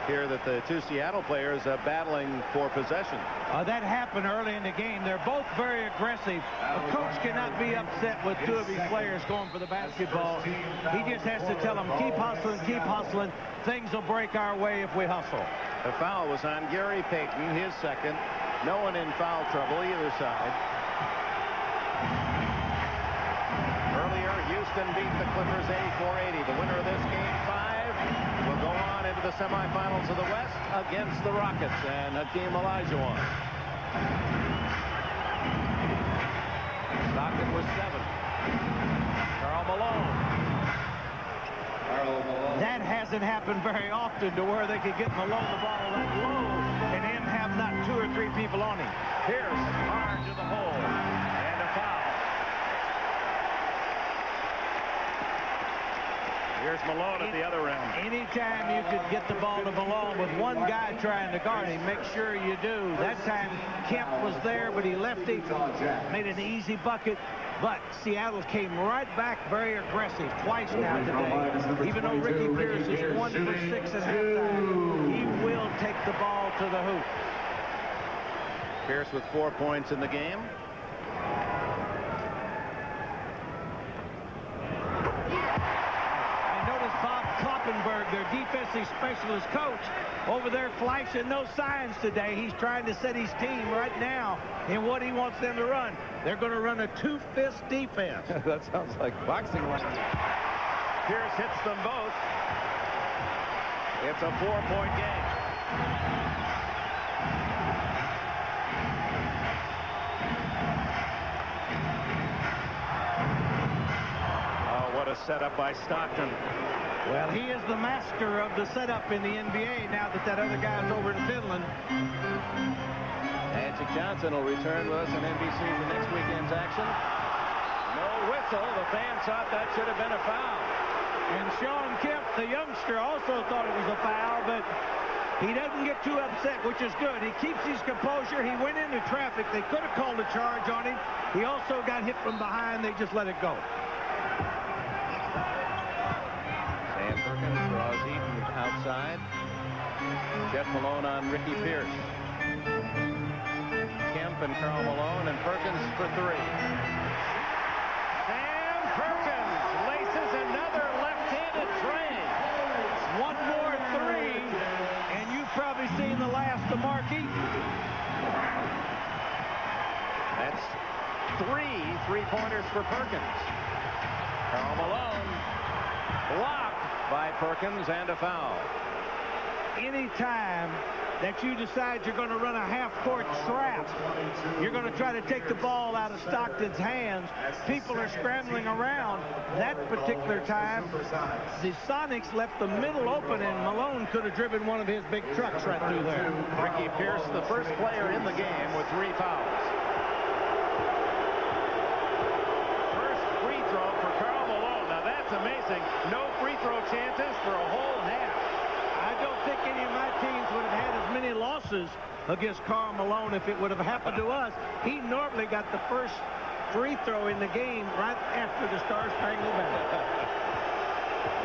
here that the two Seattle players are battling for possession. That happened early in the game. They're both very aggressive. A coach cannot be upset with two of his players going for the basketball. He just has to tell them, keep hustling, keep hustling. Things will break our way if we hustle. The foul was on Gary Payton, his second. No one in foul trouble either side. Earlier, Houston beat the Clippers 84-80. The winner of this game 5 will go on into the semifinals of the West against the Rockets, and Hakeem Olajuwon. Stockton was 7. Karl Malone. That hasn't happened very often to where they could get Malone the ball that low and him have not 2 or 3 people on him. Pierce hard to the hole and a foul. Here's Malone at the other end. Anytime you could get the ball to Malone with one guy trying to guard him, make sure you do. That time Kemp was there, but he left him, made an easy bucket. But Seattle came right back very aggressive twice now today. Even though Ricky Pierce is 1 for 6 at halftime, he will take the ball to the hoop. Pierce with 4 points in the game. I noticed Bob Kloppenberg, their defensive specialist coach, over there flashing no signs today. He's trying to set his team right now in what he wants them to run. They're going to run a 2-fist defense. That sounds like boxing language. Pierce hits them both. It's a 4-point game. Oh, what a setup by Stockton. Well, he is the master of the setup in the NBA now that other guy's over in Finland. Magic Johnson will return with us on NBC for next weekend's action. No whistle. The fans thought that should have been a foul. And Sean Kemp, the youngster, also thought it was a foul, but he doesn't get too upset, which is good. He keeps his composure. He went into traffic. They could have called a charge on him. He also got hit from behind. They just let it go. Sam Perkins draws Eaton outside. Jeff Malone on Ricky Pierce. Kemp and Karl Malone and Perkins for 3. Sam Perkins laces another left-handed train. One more 3, and you've probably seen the last of Markey. That's 3 3-pointers for Perkins. Karl Malone blocked by Perkins and a foul. Anytime that you decide you're going to run a half-court trap, you're going to try to take the ball out of Stockton's hands. People are scrambling around. That particular time, the Sonics left the middle open, and Malone could have driven one of his big trucks right through there. Ricky Pierce, the first player in the game with 3 fouls. First free throw for Karl Malone. Now that's amazing. No free throw chances for a whole half. I don't think any of my teams would have had as many losses against Karl Malone if it would have happened to us. He normally got the first free throw in the game right after the Star Spangled Banner.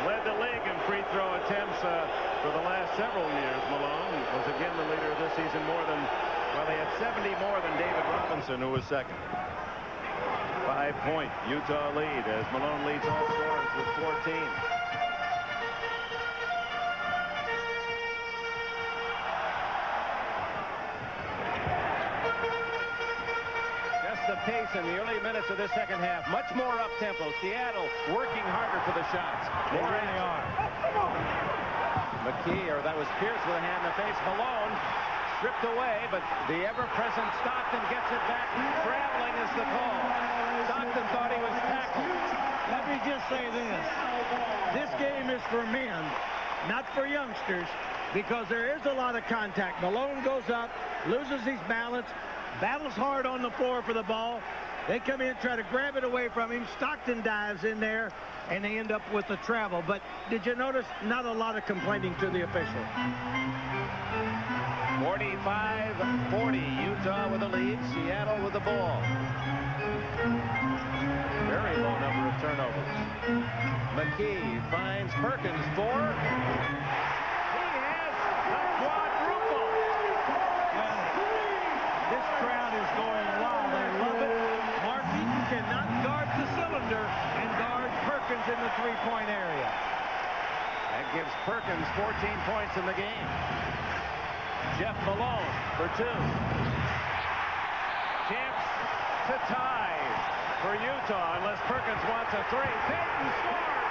Led the league in free throw attempts for the last several years. Malone was again the leader of this season, more than, well, they had 70 more than David Robinson, who was second. 5-point Utah lead as Malone leads all scorers with 14. The pace in the early minutes of this second half, much more up-tempo. Seattle working harder for the shots. They really are. McKee, or that was Pierce with a hand in the face. Malone stripped away, but the ever-present Stockton gets it back. Traveling is the call. Stockton thought he was tackled. Let me just say this. This game is for men, not for youngsters, because there is a lot of contact. Malone goes up, loses his balance, battles hard on the floor for the ball. They come in, try to grab it away from him. Stockton dives in there, and they end up with the travel. But did you notice not a lot of complaining to the official? 45-40, Utah with the lead, Seattle with the ball. Very low number of turnovers. McKee finds Perkins for. He has a the three-point area. That gives Perkins 14 points in the game. Jeff Malone for 2. Chance to tie for Utah unless Perkins wants a 3. Payton scores.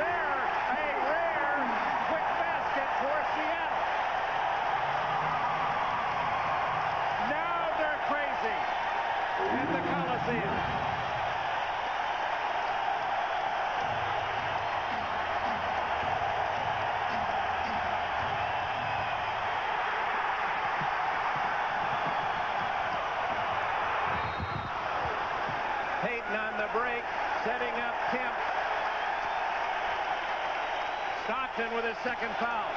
There, a rare quick basket for Seattle. Now they're crazy at the Coliseum. Payton on the break, setting up Kemp. Stockton with his second foul.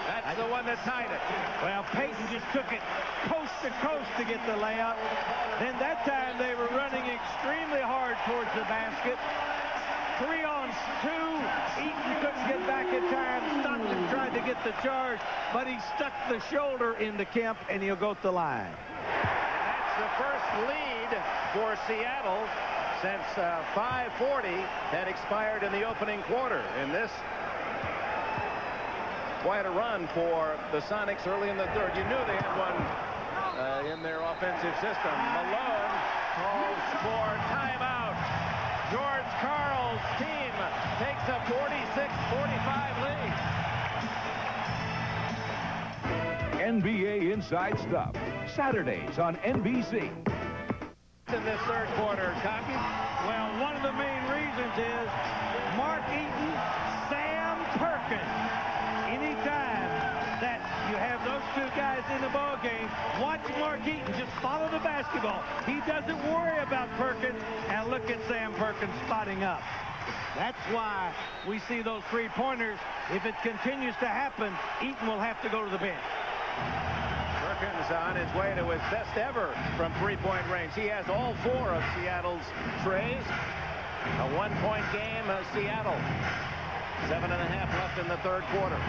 That's the one that tied it. Well, Payton just took it coast to coast to get the layup. Then that time they were running extremely hard towards the basket. 3-on-2. Eaton couldn't get back in time. Stockton tried to get the charge, but he stuck the shoulder into Kemp, and he'll go to the line. The first lead for Seattle since 5:40 had expired in the opening quarter. In this, quite a run for the Sonics early in the third. You knew they had one in their offensive system. Malone calls for timeout. George Karl's team takes a 46-45 lead. NBA Inside Stuff, Saturdays on NBC. In this third quarter, Cocky? Well, one of the main reasons is Mark Eaton, Sam Perkins. Anytime that you have those two guys in the ball game, watch Mark Eaton just follow the basketball. He doesn't worry about Perkins, and look at Sam Perkins spotting up. That's why we see those three-pointers. If it continues to happen, Eaton will have to go to the bench. Perkins on his way to his best ever from three-point range. He has all 4 of Seattle's trays. A one-point game, Seattle. 7.5 left in the third quarter.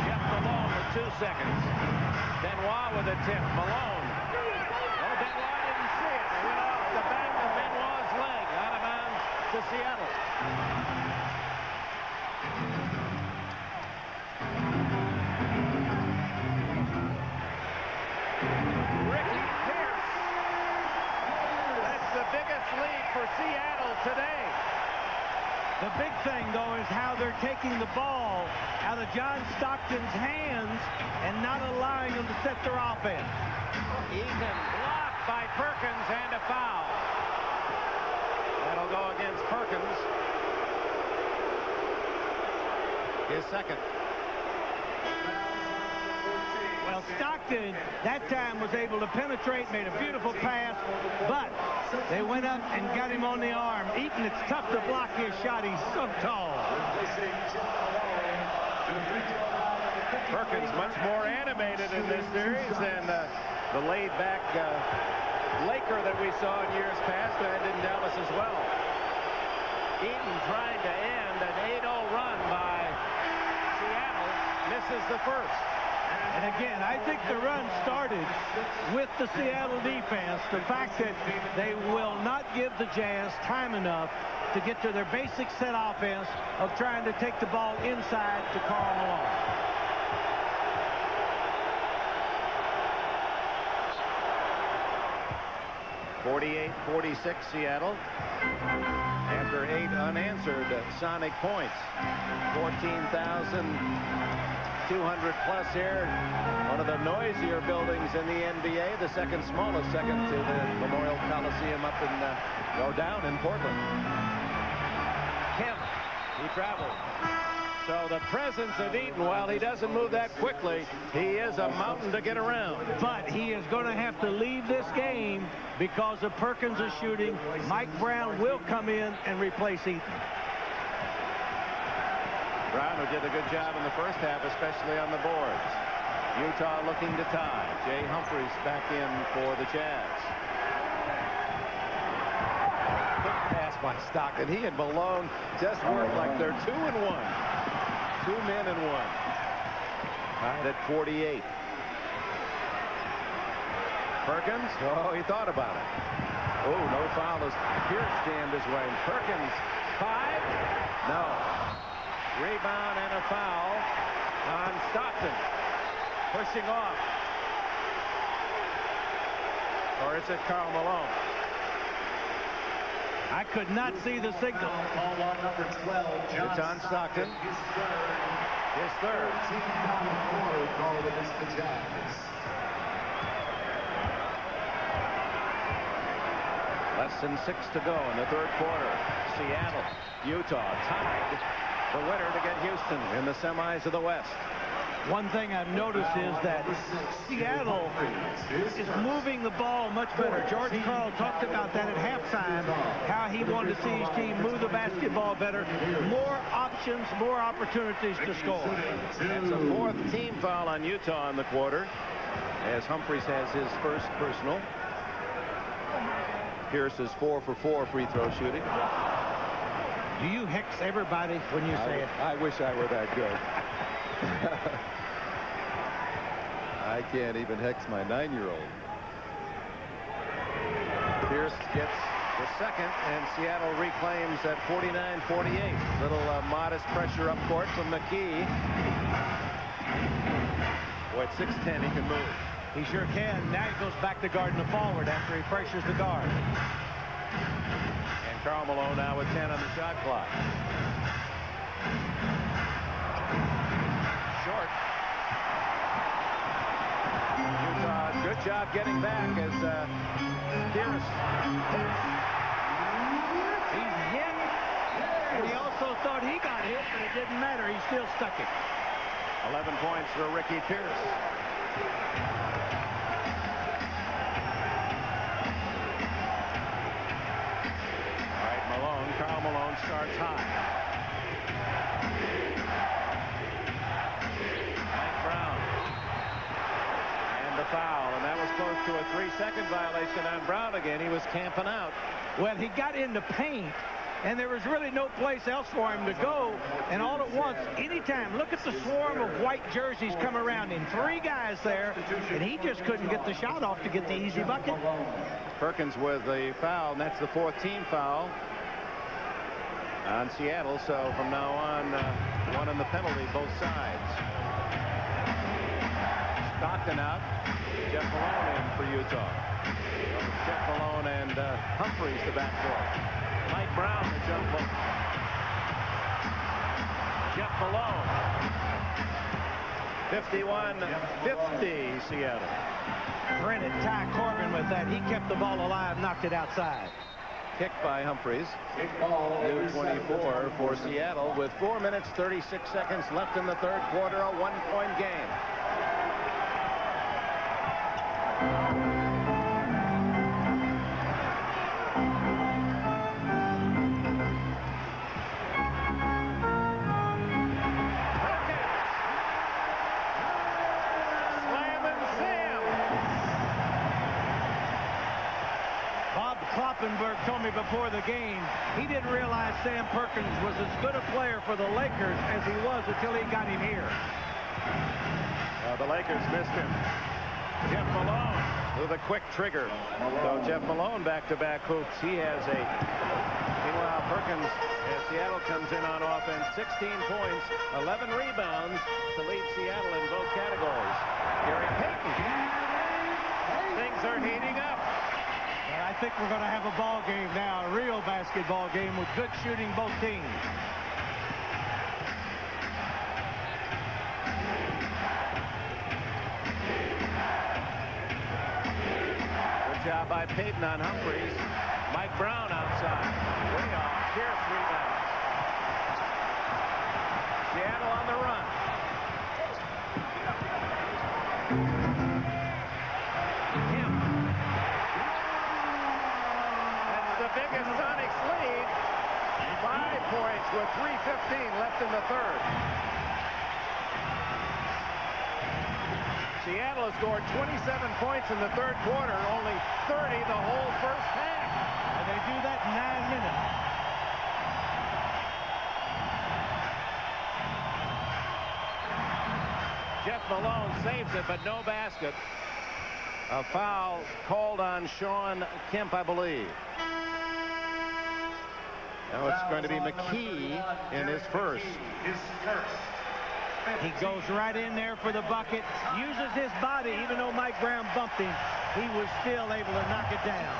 Jeff Malone with 2 seconds. Benoit with a tip. Malone. Oh, Benoit didn't see it. It went off the back of Benoit's leg. Out of bounds to Seattle. For Seattle today. The big thing, though, is how they're taking the ball out of John Stockton's hands and not allowing them to set their offense. Eaton blocked by Perkins and a foul. That'll go against Perkins. His second. Well, Stockton that time was able to penetrate, made a beautiful pass, but they went up and got him on the arm. Eaton, it's tough to block his shot. He's so tall. Perkins much more animated in this series than the laid-back Laker that we saw in years past and in Dallas as well. Eaton trying to end an 8-0 run by Seattle. Misses the first. And again, I think the run started with the Seattle defense. The fact that they will not give the Jazz time enough to get to their basic set offense of trying to take the ball inside to Karl Malone. (48-46) Seattle. After 8 unanswered Sonic points. 14,200 plus here. One of the noisier buildings in the NBA. The second smallest, second to the Memorial Coliseum up in, down in Portland. Kemp, he traveled. So the presence of Eaton, while he doesn't move that quickly, he is a mountain to get around. But he is going to have to leave this game because of Perkins' shooting. Mike Brown will come in and replace Eaton. Brown, who did a good job in the first half, especially on the boards. Utah looking to tie. Jay Humphries back in for the Jazz. Quick pass by Stockton. He and Malone just work like they're 2 and 1. 2 men and 1. Tied at 48. Perkins, oh, he thought about it. Oh, no foul as Pierce jammed his way. Perkins, 5. No. Rebound and a foul on Stockton. Pushing off. Or is it Karl Malone? I could not see the signal. It's on Stockton. His third. Less than 6 to go in the third quarter. Seattle, Utah tied the winner to get Houston in the semis of the West. One thing I've noticed is that Seattle is moving the ball much better. George Karl talked about that at halftime, how he wanted to see his team move the basketball better. More options, more opportunities to score. That's a 4th team foul on Utah in the quarter, as Humphries has his first personal. Pierce is 4 for 4 free throw shooting. Do you hex everybody when you say it? I wish I were that good. I can't even hex my 9-year-old. Pierce gets the second, and Seattle reclaims at 49-48. Little modest pressure up court from McKee. Boy, at 6'10", he can move. He sure can. Now he goes back to guarding the forward after he pressures the guard. And Karl Malone now with 10 on the shot clock. Short. Utah, good job getting back as Pierce. He's hit. And he also thought he got hit, but it didn't matter. He still stuck it. 11 points for Ricky Pierce. All right, Malone. Karl Malone starts high. Mike Brown. And the foul, and that was close to a 3-second violation on Brown again. He was camping out. Well, he got in the paint, and there was really no place else for him to go. And all at once, anytime, look at the swarm of white jerseys come around him. 3 guys there, and he just couldn't get the shot off to get the easy bucket. Perkins with the foul, and that's the 4th team foul on Seattle. So from now on, 1 in the penalty, both sides. Stockton out. Jeff Malone in for Utah. Jeff Malone and Humphries the backcourt. Mike Brown the jump ball. Jeff Malone. 51-50 Seattle. Granted, Ty Corbin with that. He kept the ball alive, knocked it outside. Kicked by Humphries. New 24 for Seattle with 4 minutes 36 seconds left in the third quarter. A 1-point game. Kloppenberg told me before the game he didn't realize Sam Perkins was as good a player for the Lakers as he was until he got him here. The Lakers missed him. Jeff Malone with a quick trigger. So Jeff Malone back-to-back hoops. He has a... Meanwhile, Perkins, as Seattle comes in on offense, 16 points, 11 rebounds to lead Seattle in both categories. Gary Payton. Things are heating up. I think we're going to have a ball game now, a real basketball game with good shooting both teams. Good job by Payton on Humphries. Mike Brown outside. Way off. Pierce rebounds. Seattle on the run. Biggest Sonics lead. 5 points with 3:15 left in the third. Seattle has scored 27 points in the third quarter, only 30 the whole first half. And they do that in 9 minutes. Jeff Malone saves it, but no basket. A foul called on Sean Kemp, I believe. Now it's going to be McKee in his first. He goes right in there for the bucket, uses his body. Even though Mike Brown bumped him, he was still able to knock it down.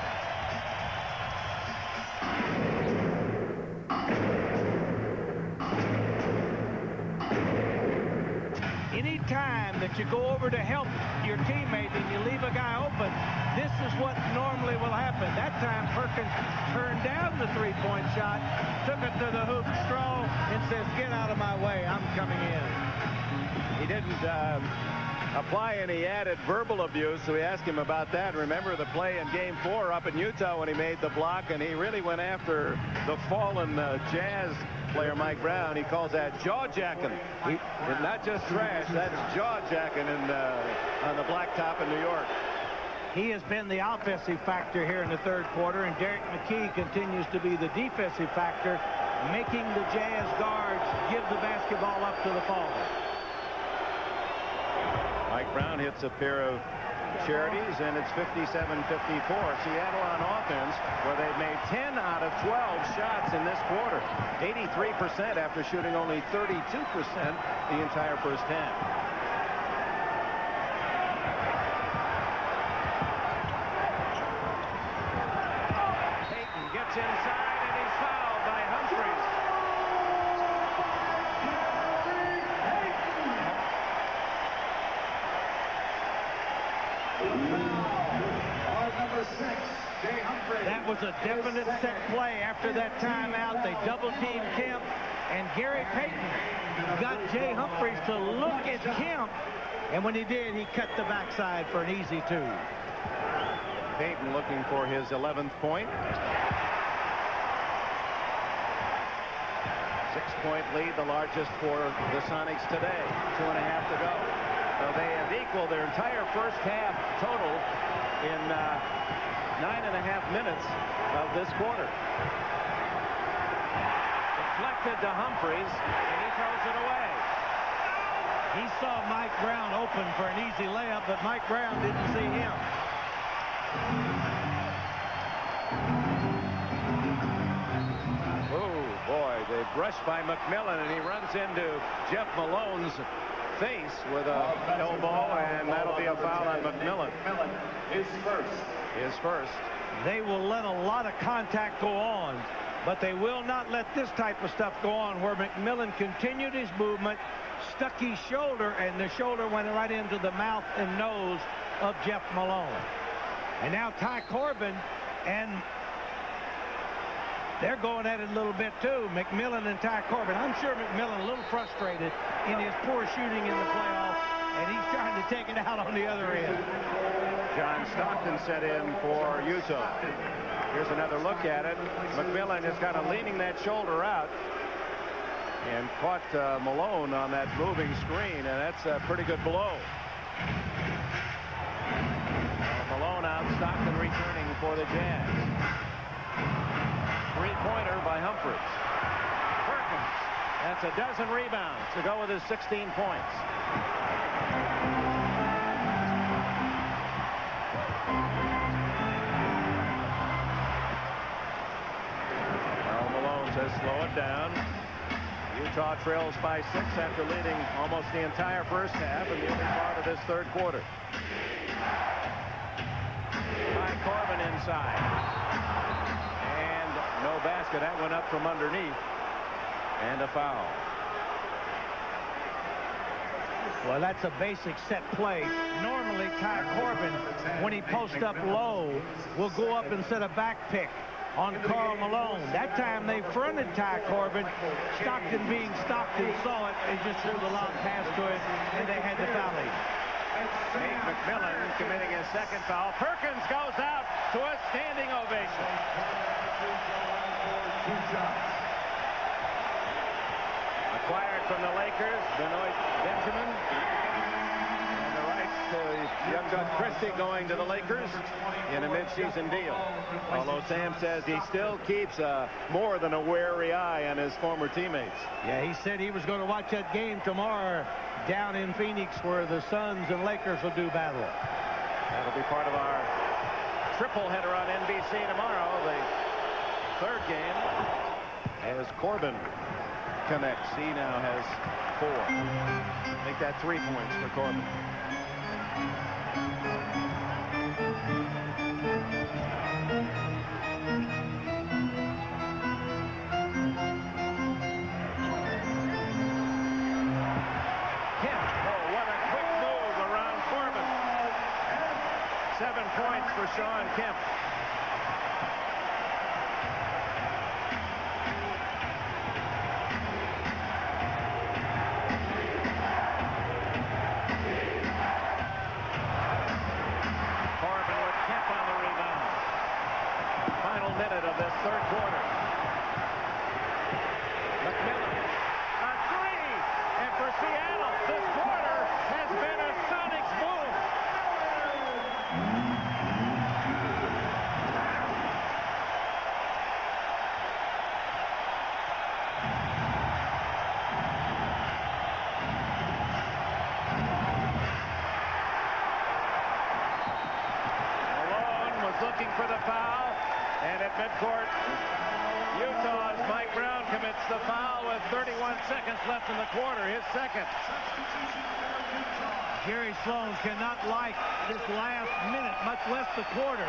Anytime that you go over to help your teammate and you leave a guy open, this is what normally will happen. That time Perkins turned down the three-point shot, took it to the hoop strong, and says, "Get out of my way, I'm coming in." He didn't apply any added verbal abuse, so we asked him about that. Remember the play in Game 4 up in Utah when he made the block, and he really went after the fallen Jazz player Mike Brown. He calls that jaw-jacking. Not just trash, that's jaw-jacking on the blacktop in New York. He has been the offensive factor here in the third quarter, and Derek McKee continues to be the defensive factor, making the Jazz guards give the basketball up to the forward. Mike Brown hits a pair of charities, and it's 57-54. Seattle on offense, where they've made 10 out of 12 shots in this quarter. 83% after shooting only 32% the entire first half. Payton gets inside, and he's fouled by Humphries. That was a definite set play after that timeout. They double-teamed Kemp, and Gary Payton got Jay Humphries to look at Kemp, and when he did, he cut the backside for an easy two. Payton looking for his 11th point. 6-point lead, the largest for the Sonics today. 2.5 to go. So they have equaled their entire first half total in 9.5 minutes of this quarter. Deflected to Humphries, and he throws it away. He saw Mike Brown open for an easy layup, but Mike Brown didn't see him. Oh, boy, they brush by McMillan, and he runs into Jeff Malone's face with a elbow, and that'll be a foul on McMillan. His first. They will let a lot of contact go on, but they will not let this type of stuff go on, where McMillan continued his movement, stuck his shoulder, and the shoulder went right into the mouth and nose of Jeff Malone. And now Ty Corbin, and they're going at it a little bit too, McMillan and Ty Corbin. I'm sure McMillan a little frustrated in his poor shooting in the playoff, and he's trying to take it out on the other end. John Stockton set in for Utah. Here's another look at it. McMillan is kind of leaning that shoulder out and caught Malone on that moving screen, and that's a pretty good blow. Malone out, Stockton returning for the Jazz. Three-pointer by Humphries. Perkins, that's a dozen rebounds to go with his 16 points. Says slow it down. Utah trails by 6 after leading almost the entire first half and the early part of this third quarter. Ty Corbin inside. And no basket. That went up from underneath. And a foul. Well, that's a basic set play. Normally, Ty Corbin, when he posts up low, will go up and set a back pick on Karl Malone. That time they fronted Ty Corbin. Stockton, being Stockton, saw it and just threw the long pass to it, and they had to foul him. Nate McMillan committing his second foul. Perkins goes out to a standing ovation. Acquired from the Lakers, Benoit Benjamin. And the rights to young Doug Christie going to the Lakers in a midseason deal. Although Sam says he still keeps more than a wary eye on his former teammates. Yeah, he said he was going to watch that game tomorrow down in Phoenix, where the Suns and Lakers will do battle. That'll be part of our triple header on NBC tomorrow. The third game as Corbin connects. He now has 4. Make that 3 points for Corbin. Kemp. Oh, what a quick move around Corbin. 7 points for Sean Kemp. Minute of this third quarter. McMillan, a 3, and for Seattle, this quarter has been a Sonics boom. Malone was looking for the foul. And at midcourt, Utah's Mike Brown commits the foul with 31 seconds left in the quarter, his second. Jerry Sloan cannot like this last minute, much less the quarter.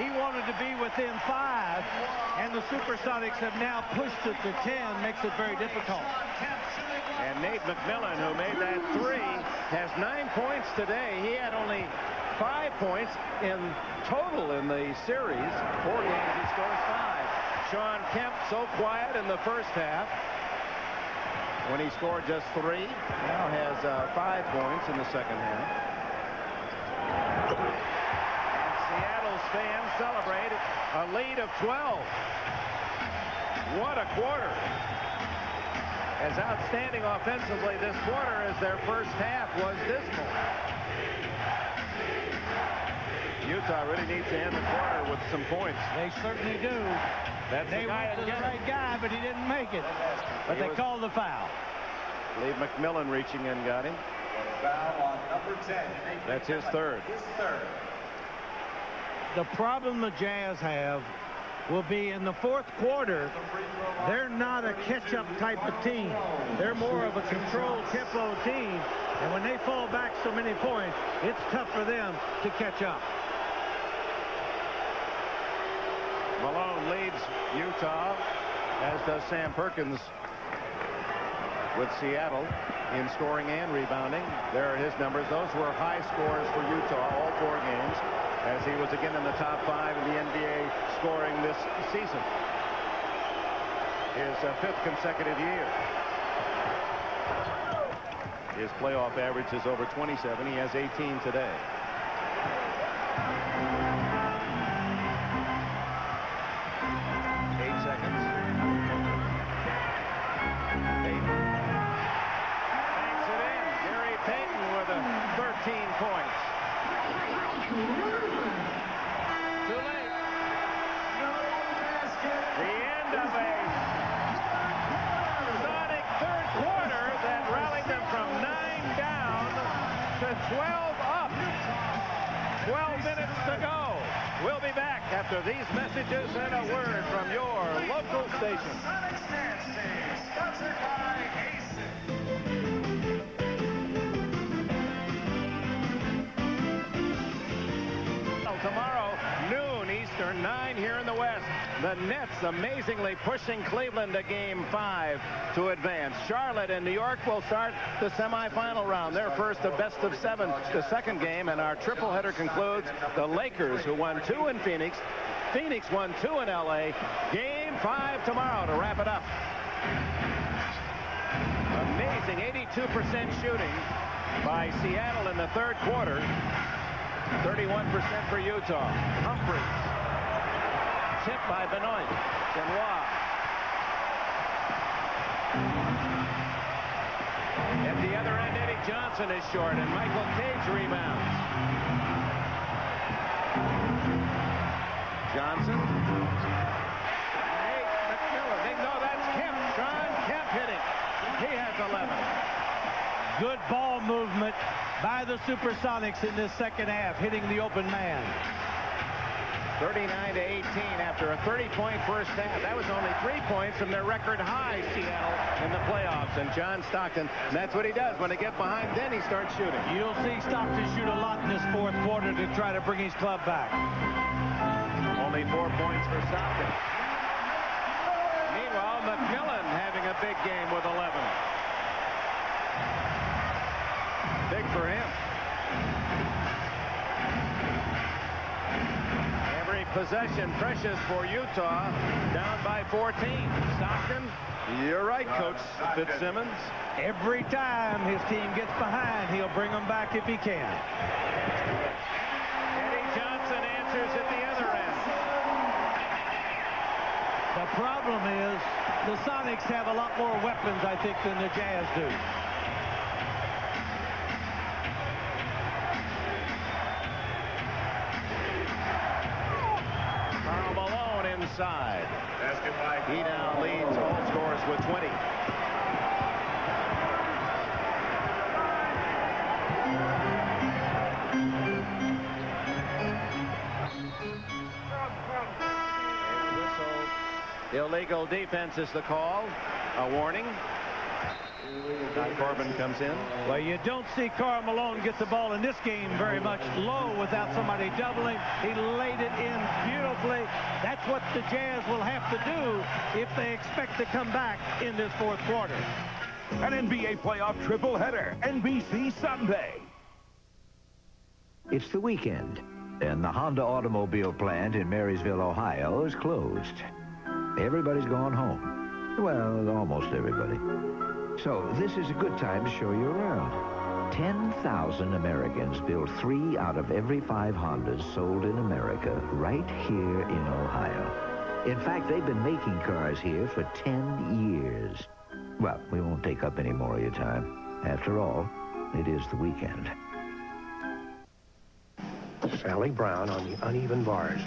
He wanted to be within 5, and the Supersonics have now pushed it to 10, makes it very difficult. And Nate McMillan, who made that 3, has 9 points today. He had only 5 points in total in the series. 4 games, he scores 5. Sean Kemp, so quiet in the first half, when he scored just 3, now has 5 points in the second half. Seattle's fans celebrate a lead of 12. What a quarter. As outstanding offensively this quarter as their first half was dismal. Utah really needs to end the quarter with some points. They certainly do. That's they went to the right guy, but he didn't make it. But they called the foul. Lee McMillan reaching in got him. Foul on number 10. That's his third. The problem the Jazz have will be in the fourth quarter. They're not a catch-up type of team. They're more of a controlled tempo team. And when they fall back so many points, it's tough for them to catch up. Malone leads Utah, as does Sam Perkins with Seattle in scoring and rebounding. There are his numbers. Those were high scores for Utah all 4 games, as he was again in the top 5 in the NBA scoring this season. His 5th consecutive year. His playoff average is over 27. He has 18 today. Points. Too late. The end of a Sonic third quarter that rallied them from 9 down to 12 up. 12 minutes to go. We'll be back after these messages and a word from your local station. Sponsored by tomorrow, noon Eastern, 9 here in the West. The Nets amazingly pushing Cleveland to Game 5 to advance. Charlotte and New York will start the semifinal round. Their first of best of 7, the second game, and our triple header concludes the Lakers, who won 2 in Phoenix. Phoenix won 2 in LA. Game 5 tomorrow to wrap it up. Amazing 82% shooting by Seattle in the third quarter. 31% for Utah. Humphries. Tipped by Benoit. Benoit. At the other end, Eddie Johnson is short, and Michael Cage rebounds. Johnson. Nate McMillan. No, that's Kemp. Sean Kemp hitting. He has 11. Good ball movement by the Supersonics in this second half, hitting the open man. 39-18 after a 30-point first half. That was only 3 points from their record high, Seattle, in the playoffs. And John Stockton, that's what he does. When they get behind, then he starts shooting. You'll see Stockton shoot a lot in this fourth quarter to try to bring his club back. Only 4 points for Stockton. Meanwhile, McMillan having a big game with 11. Big for him. Every possession precious for Utah, down by 14. Stockton, you're right, Coach Fitzsimmons. Every time his team gets behind, he'll bring them back if he can. Eddie Johnson answers at the other end. The problem is the Sonics have a lot more weapons, I think, than the Jazz do. Karl Malone inside. He now leads all scores with 20. Illegal defense is the call. A warning. Corbin comes in. Well, you don't see Karl Malone get the ball in this game very much low without somebody doubling. He laid it in beautifully. That's what the Jazz will have to do if they expect to come back in this fourth quarter. An NBA playoff triple header, NBC Sunday. It's the weekend, and the Honda automobile plant in Marysville, Ohio is closed. Everybody's gone home. Well, almost everybody. So this is a good time to show you around. 10,000 Americans build 3 out of every 5 Hondas sold in America right here in Ohio. In fact, they've been making cars here for 10 years. Well, we won't take up any more of your time. After all, it is the weekend. Sally Brown on the uneven bars.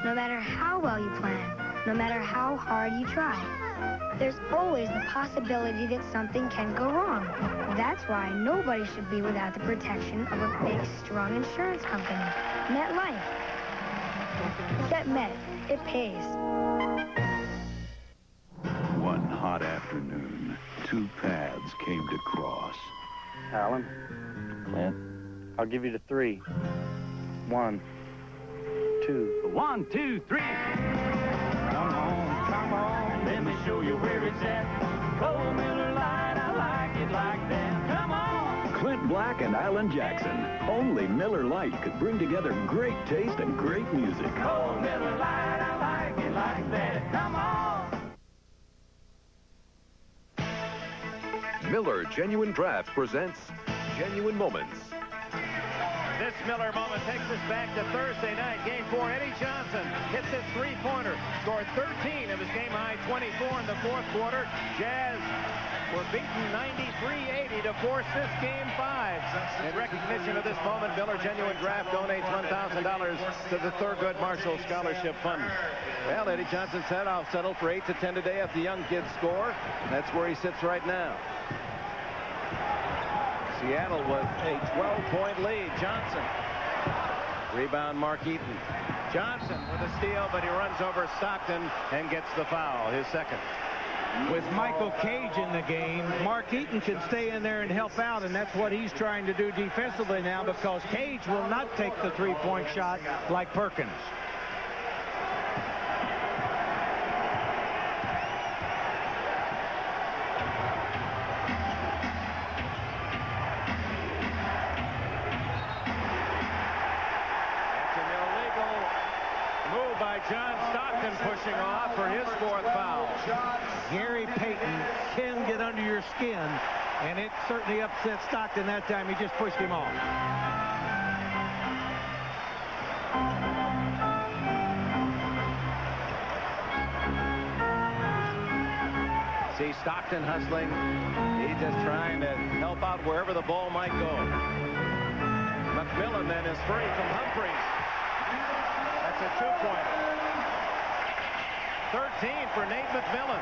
No matter how well you plan, no matter how hard you try, there's always the possibility that something can go wrong. That's why nobody should be without the protection of a big, strong insurance company. MetLife. Get Met. It pays. One hot afternoon, 2 paths came to cross. Alan. Clint. I'll give you the 3. 1, 2. 1, 2, 3. Come on, let me show you where it's at. Cold Miller Lite, I like it like that. Come on. Clint Black and Alan Jackson. Only Miller Lite could bring together great taste and great music. Cold Miller Lite, I like it like that. Come on. Miller Genuine Draft presents Genuine Moments. This Miller moment takes us back to Thursday night, Game 4. Eddie Johnson hits his 3-pointer, scored 13 of his game-high 24 in the fourth quarter. Jazz were beaten 93-80 to force this Game 5. In recognition of this moment, Miller Genuine Draft donates $1,000 to the Thurgood Marshall Scholarship Fund. Well, Eddie Johnson said, I'll settle for 8 to 10 today if the young kids score. That's where he sits right now. Seattle with a 12-point lead. Johnson. Rebound, Mark Eaton. Johnson with a steal, but he runs over Stockton and gets the foul, his second. With Michael Cage in the game, Mark Eaton can stay in there and help out, and that's what he's trying to do defensively now, because Cage will not take the 3-point shot like Perkins. John Stockton pushing off for his 4th foul. Gary Payton can get under your skin, and it certainly upset Stockton that time. He just pushed him off. See Stockton hustling. He's just trying to help out wherever the ball might go. McMillan then is free from Humphries. That's a 2-pointer. 13 for Nate McMillan.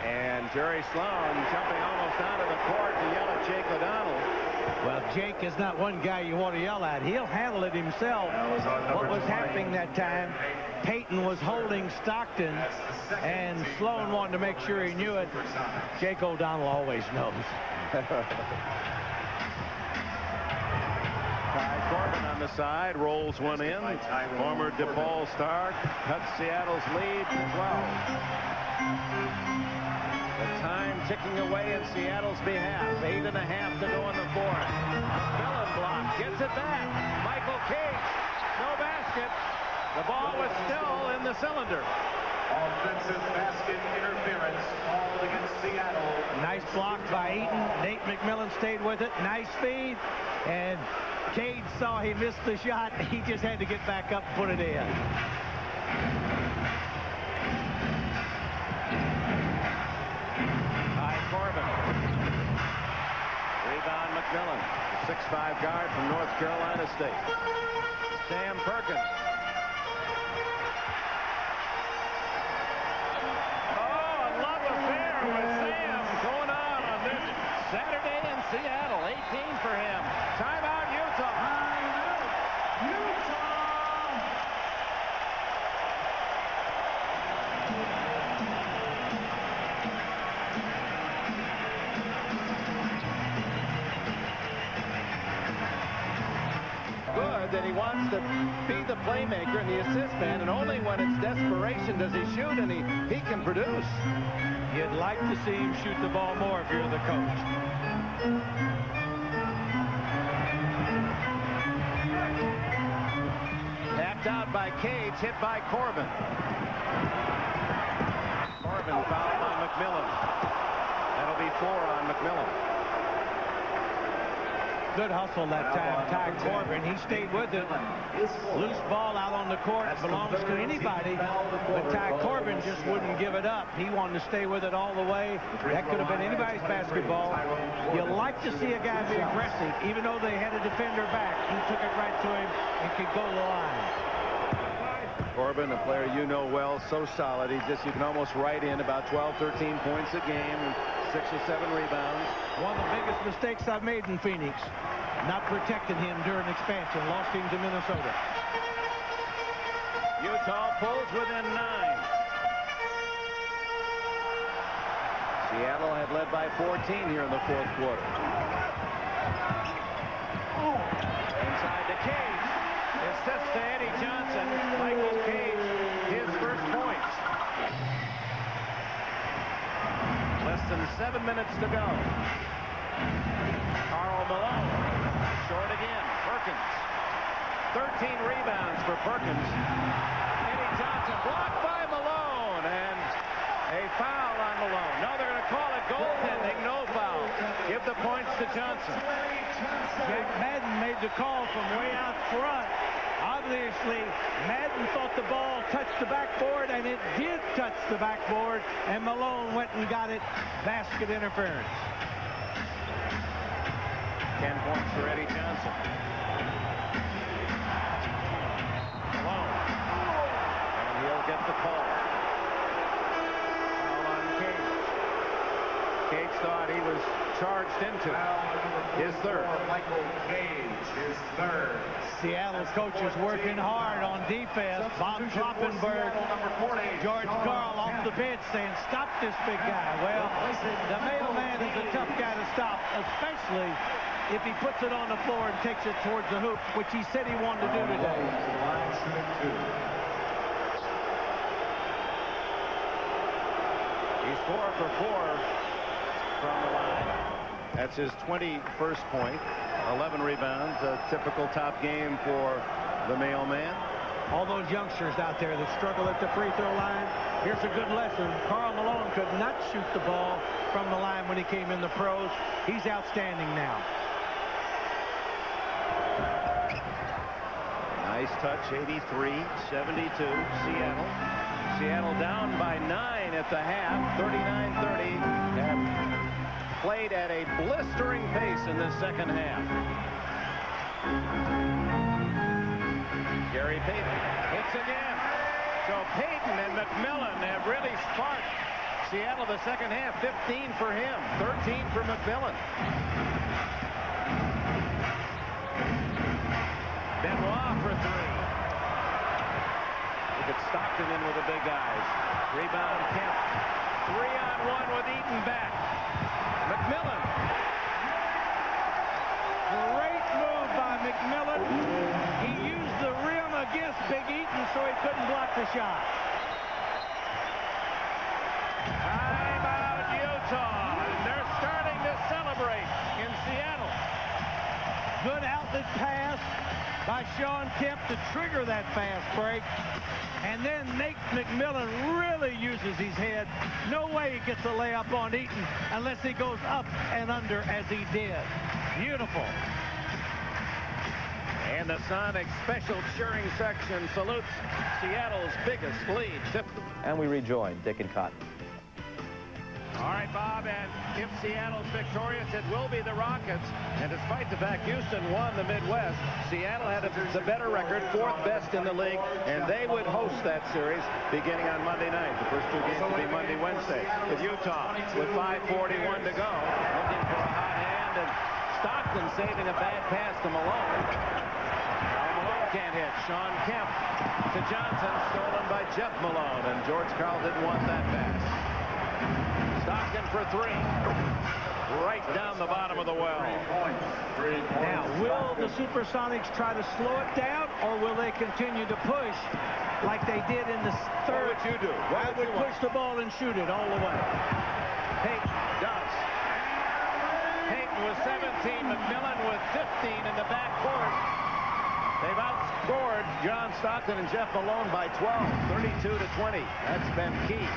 And Jerry Sloan jumping almost onto the court to yell at Jake O'Donnell. Well, Jake is not one guy you want to yell at. He'll handle it himself. What was happening that time, Peyton was holding Stockton, and Sloan wanted to make sure he knew it. Jake O'Donnell always knows. Ty Corbin on the side, rolls one in. Former DePaul star cuts Seattle's lead to 12. The time ticking away in Seattle's behalf. 8.5 to go in the fourth. McMillan block, gets it back. Michael Cage, no basket. The ball was still in the cylinder. Offensive basket interference called against Seattle. Nice block by Eaton. Nate McMillan stayed with it. Nice feed. And Cage saw he missed the shot. He just had to get back up and put it in. Corbin. Rebound McMillan, the 6'5" guard from North Carolina State. Sam Perkins. Oh, a love affair with Sam going on this Saturday in Seattle. 18 for him. Timeout, Utah. That he wants to be the playmaker and the assist man, and only when it's desperation does he shoot, and he can produce. You'd like to see him shoot the ball more if you're the coach. Tapped out by Cage, hit by Corbin. Corbin fouled on McMillan. That'll be 4 on McMillan. Good hustle that time, Ty Corbin. He stayed with it. Loose ball out on the court belongs to anybody, but Ty Corbin just wouldn't give it up. He wanted to stay with it all the way. That could have been anybody's basketball. You like to see a guy be aggressive, even though they had a defender back. He took it right to him and could go to the line. Corbin, a player you know well, so solid. You can almost write in about 12, 13 points a game, 6 or 7 rebounds. One of the biggest mistakes I've made in Phoenix, not protecting him during expansion. Lost him to Minnesota. Utah pulls within 9. Seattle had led by 14 here in the fourth quarter. Inside to Cage. Assist to Eddie Johnson. Michael Cage, his first points. Less than 7 minutes to go. Karl Malone. Short again. Perkins. 13 rebounds for Perkins. Eddie Johnson blocked by Malone. And a foul on Malone. No, they're going to call it goaltending. No foul. Give the points to Johnson. Jack Madden made the call from way out front. Obviously, Madden thought the ball touched the backboard, and it did touch the backboard, and Malone went and got it. Basket interference. 10 points for Eddie Johnson. Malone. And he'll get the call. Foul on Cage. Cage thought he was charged into his third. Michael Cage, his third. Seattle's coaches working hard on defense. Bob Kloppenberg, George Karl off the bench saying, stop this big guy. Well, the mailman is a tough guy to stop, especially if he puts it on the floor and takes it towards the hoop, which he said he wanted to do today. He's 4 for 4 from the line. That's his 21st point. 11 rebounds, a typical top game for the mailman. All those youngsters out there that struggle at the free throw line, here's a good lesson. Karl Malone could not shoot the ball from the line when he came in the pros. He's outstanding now. Nice touch, 83-72, Seattle. Seattle down by 9 at the half, 39-30. played at a blistering pace in the second half. Gary Payton hits again. So Payton and McMillan have really sparked Seattle the second half. 15 for him, 13 for McMillan. Benoit for three. Look at Stockton in with the big guys. Rebound Kemp. 3-on-1 with Eaton back. McMillan. Great move by McMillan. He used the rim against Big Eaton so he couldn't block the shot. Timeout Utah. And they're starting to celebrate in Seattle. Good outlet pass by Sean Kemp to trigger that fast break. And then Nate McMillan really uses his head. No way he gets a layup on Eaton unless he goes up and under as he did. Beautiful. And the Sonics special cheering section salutes Seattle's biggest lead. And we rejoin Dick and Cotton. All right, Bob, and if Seattle's victorious, it will be the Rockets. And despite the fact Houston won the Midwest, Seattle had the better record, fourth best in the league, and they would host that series beginning on Monday night. The first two games will be Monday, Wednesday. With Utah, with 5:41 to go, looking for a hot hand, and Stockton saving a bad pass to Malone. Malone can't hit. Sean Kemp to Johnson, stolen by Jeff Malone, and George Karl didn't want that pass. Stockton for three. Right down the bottom of the well. Now, will the Supersonics try to slow it down, or will they continue to push like they did in the third? What would you do? I would push the ball and shoot it all the way. Payton does. Payton with 17, McMillan with 15 in the backcourt. They've outscored John Stockton and Jeff Malone by 12, 32-20. That's been key.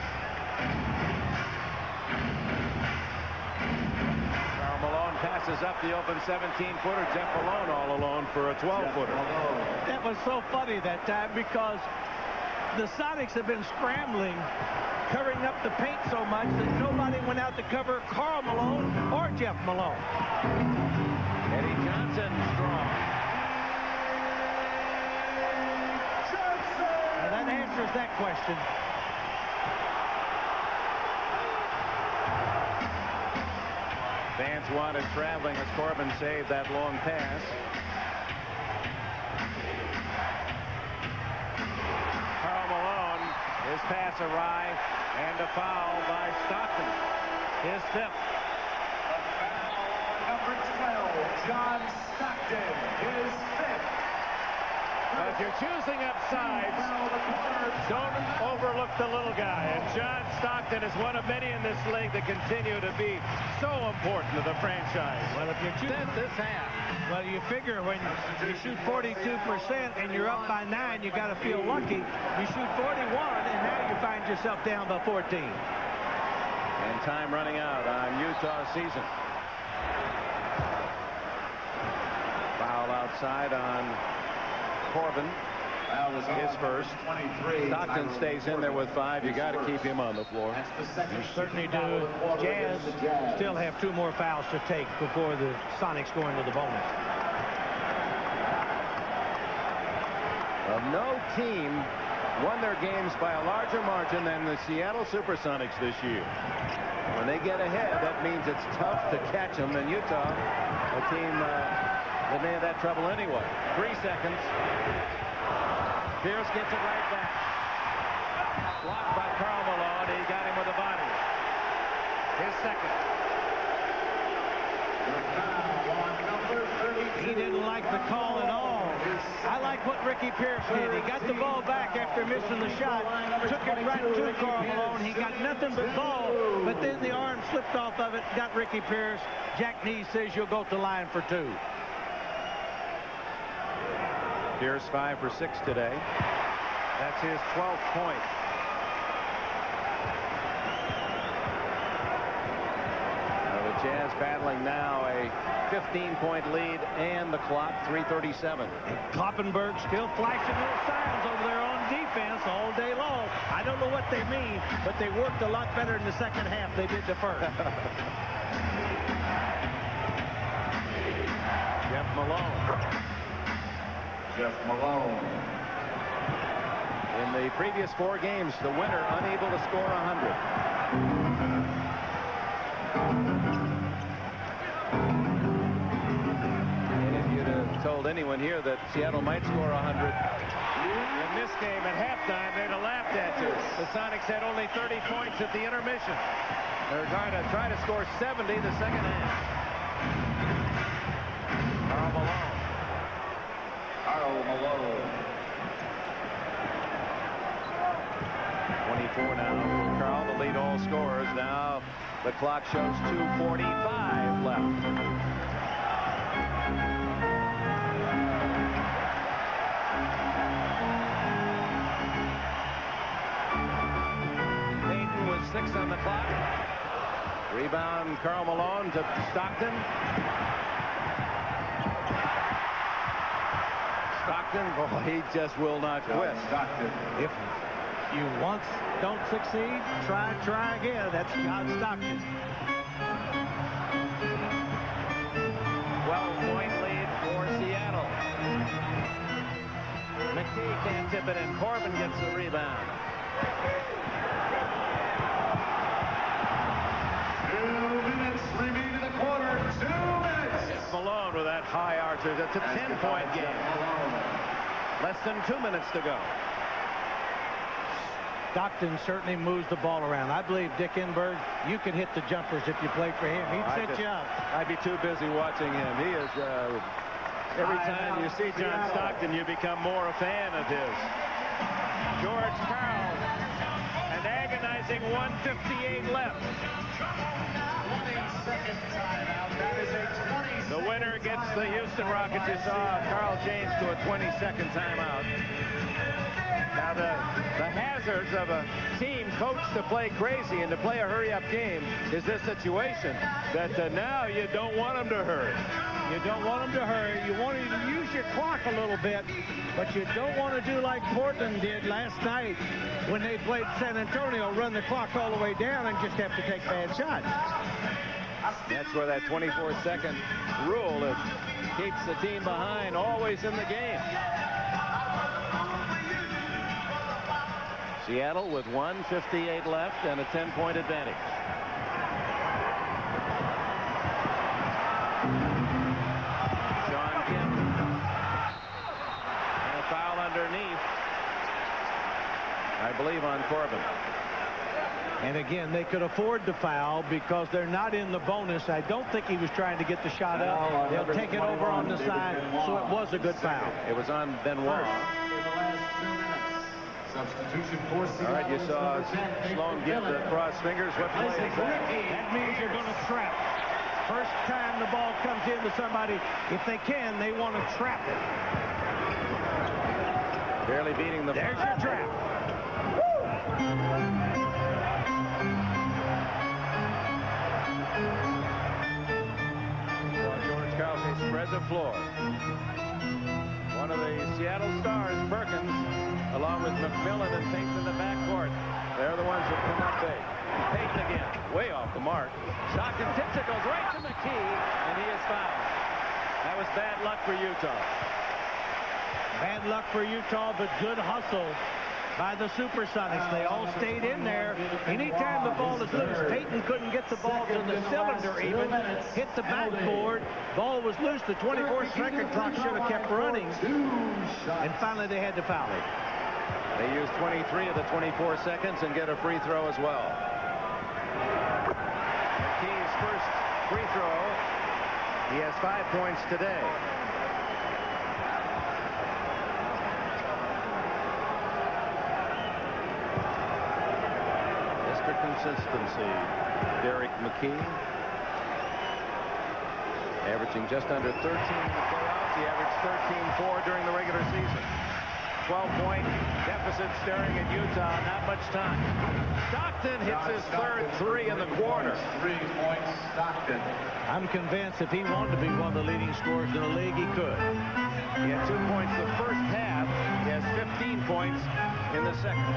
Malone passes up the open 17-footer. Jeff Malone all alone for a 12-footer. That was so funny that time because the Sonics have been scrambling, covering up the paint so much that nobody went out to cover Karl Malone or Jeff Malone. Eddie Johnson strong. And that answers that question. Fans wanted traveling as Corbin saved that long pass. Karl Malone, his pass awry, and a foul by Stockton. His fifth. Number 12, John Stockton, his fifth. If you're choosing up sides, don't overlook the little guy. And John Stockton is one of many in this league that continue to be so important to the franchise. Well, if you're choosing this half, well, you figure when you shoot 42% and you're up by 9, you got to feel lucky. You shoot 41, and now you find yourself down by 14. And time running out on Utah's season. Foul outside on Corbin. His first. Stockton stays in there with 5. You got to keep him on the floor. You certainly do. Jazz still have 2 more fouls to take before the Sonics go into the bonus. Well, no team won their games by a larger margin than the Seattle Supersonics this year. When they get ahead, that means it's tough to catch them. And Utah, a team that may have that trouble anyway. 3 seconds. Pierce gets it right back. Blocked by Karl Malone. He got him with a body. His second. He didn't like the call at all. I like what Ricky Pierce did. He got the ball back after missing the shot. Took it right to Karl Malone. He got nothing but ball, but then the arm slipped off of it. Got Ricky Pierce. Jack Neese says you'll go to the line for 2. Pierce 5 for 6 today. That's his 12th point. Now the Jazz battling now a 15-point lead and the clock 3:37. Kloppenberg still flashing those signs over there on defense all day long. I don't know what they mean, but they worked a lot better in the second half they did the first. Malone. Jeff Malone. In the previous 4 games, the winner unable to score 100. And if you'd have told anyone here that Seattle might score 100 in this game at halftime, they'd have laughed at you. The Sonics had only 30 points at the intermission. They're going to try to score 70 the second half. Karl Malone. Karl Malone. 24 now for Karl, the lead all scorers. Now the clock shows 2:45 left. Payton with 6 on the clock. Rebound, Karl Malone to Stockton. Stockton, boy, he just will not quit. Stockton. If you once don't succeed, try again. That's John Stockton. 12-point lead for Seattle. McKee can't tip it in. Corbin gets the rebound. 2 minutes remain in the quarter. 2 minutes. It's Malone with that high archer. That's a 10-point game. Less than 2 minutes to go. Stockton certainly moves the ball around. I believe Dick Enberg, you could hit the jumpers if you played for him. He'd set you up. I'd be too busy watching him. He is, every time you see John Stockton, you become more a fan of his. George Karl, an agonizing 1:58 left. 20-second timeout. That is a 20. The winner gets the Houston Rockets. You saw Carl James to a 20-second timeout. Now the hazards of a team coached to play crazy and to play a hurry-up game is this situation that now you don't want them to hurry. You don't want them to hurry. You want to use your clock a little bit, but you don't want to do like Portland did last night when they played San Antonio, run the clock all the way down and just have to take bad shots. That's where that 24-second rule that keeps the team behind always in the game. Seattle with 1:58 left and a 10-point advantage. Sean Kemp. And a foul underneath, I believe, on Corbin. And again, they could afford to foul because they're not in the bonus. I don't think he was trying to get the shot up. They'll take it over on the side, so it was a good foul. It was on Benoit. Substitution for Seattle. All right, you saw Sloan give the cross fingers. What play is that? That means you're going to trap. First time the ball comes into somebody, if they can, they want to trap it. Barely beating the... There's your trap. George Karl spread the floor. One of the Seattle stars, Perkins, along with McMillan and Payton in the backcourt. They're the ones that come up big. Payton again, way off the mark. Stockton tips it, goes right to McKee, and he is fouled. That was bad luck for Utah. Bad luck for Utah, but good hustle by the Supersonics. They all stayed in there. Anytime the ball is loose, Payton couldn't get the ball to the cylinder even. Hit the backboard. Ball was loose. The 24-second clock should have kept running. And finally, they had to foul it. They used 23 of the 24 seconds and get a free throw as well. McKee's first free throw. He has 5 points today. Consistency. Derek McKee averaging just under 13 in the playoffs. He averaged 13-4 during the regular season. 12-point deficit staring at Utah. Not much time. Stockton hits his third three in the quarter. 3 points, Stockton. I'm convinced if he wanted to be one of the leading scorers in the league, he could. He had 2 points the first half. He has 15 points in the second.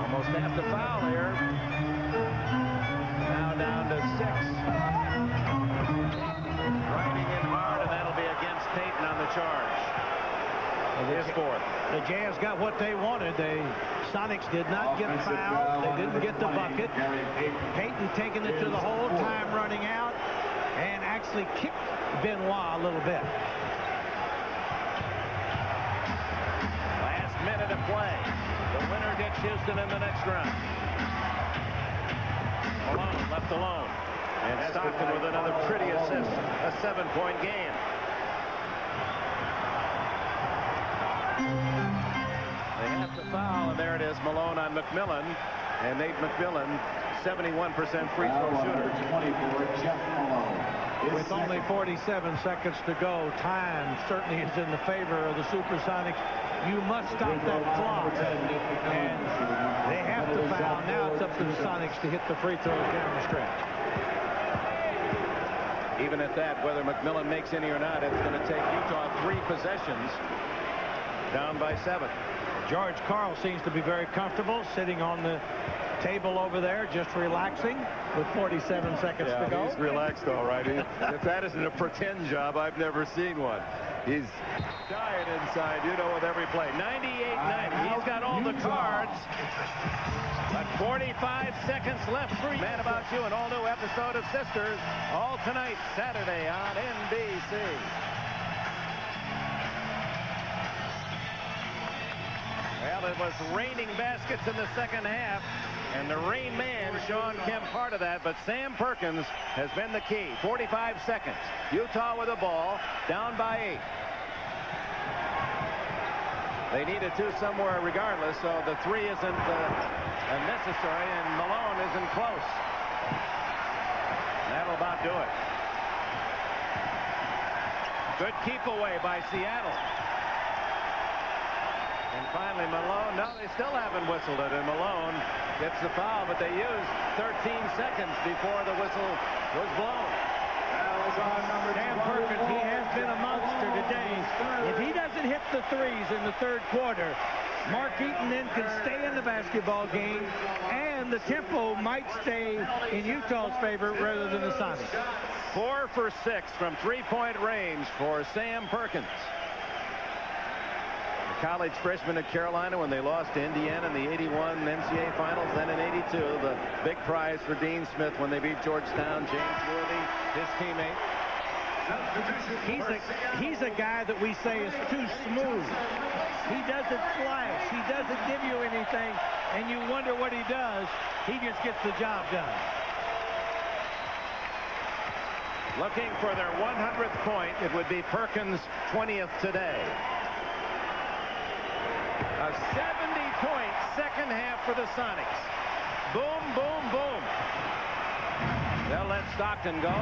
Almost half the foul here. Now his fourth. The Jazz got what they wanted. The Sonics did not get fouled. They didn't get the bucket. Payton taking it to the hole, time running out, and actually kicked Benoit a little bit. Last minute of play. The winner gets Houston in the next round. Malone left alone. And Stockton with another pretty assist. A 7-point game. They have to foul, and there it is. Malone on McMillan. And Nate McMillan, 71% free throw shooter. With only 47 seconds to go, time certainly is in the favor of the Supersonics. You must stop that clock. And they have to foul. Now it's up to the Sonics to hit the free throws down the stretch. Even at that, whether McMillan makes any or not, it's going to take Utah 3 possessions. Down by 7. George Karl seems to be very comfortable sitting on the table over there, just relaxing with 47 seconds to go. He's relaxed all right. If that isn't a pretend job, I've never seen one. He's dying inside, you know, with every play. 98-90. He's got all the cards. But 45 seconds left for Man About You, an all-new episode of Sisters, all tonight, Saturday on NBC. Well, it was raining baskets in the second half, and the Rain Man, Sean Kemp, part of that, but Sam Perkins has been the key. 45 seconds. Utah with the ball, down by 8. They needed 2 somewhere regardless, so the 3 isn't necessary, and Malone isn't close. That'll about do it. Good keep away by Seattle. And finally Malone, no, they still haven't whistled it, and Malone gets the foul, but they used 13 seconds before the whistle was blown. Sam Perkins, he has been a monster today. If he doesn't hit the threes in the third quarter, Mark Eaton then can stay in the basketball game, and the tempo might stay in Utah's favor rather than the Sonics. 4 for 6 from three-point range for Sam Perkins. The college freshman at Carolina when they lost to Indiana in the 81 NCAA finals, then in 82, the big prize for Dean Smith when they beat Georgetown. James Worthy, his teammate. He's a guy that we say is too smooth. He doesn't flash. He doesn't give you anything, and you wonder what he does. He just gets the job done. Looking for their 100th point. It would be Perkins' 20th today. A 70-point second half for the Sonics. Boom, boom, boom. They'll let Stockton go.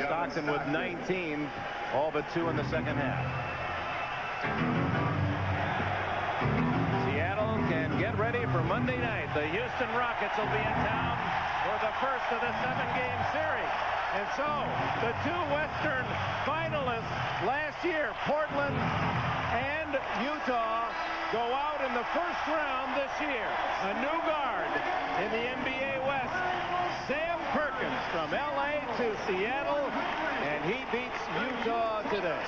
Stockton with 19, all but 2 in the second half. Seattle can get ready for Monday night. The Houston Rockets will be in town for the first of the 7-game series. And so the 2 Western finalists last year, Portland and Utah, go out in the first round this year. A new guard in the NBA West, Sam Perkins, from LA to Seattle, and he beats Utah today.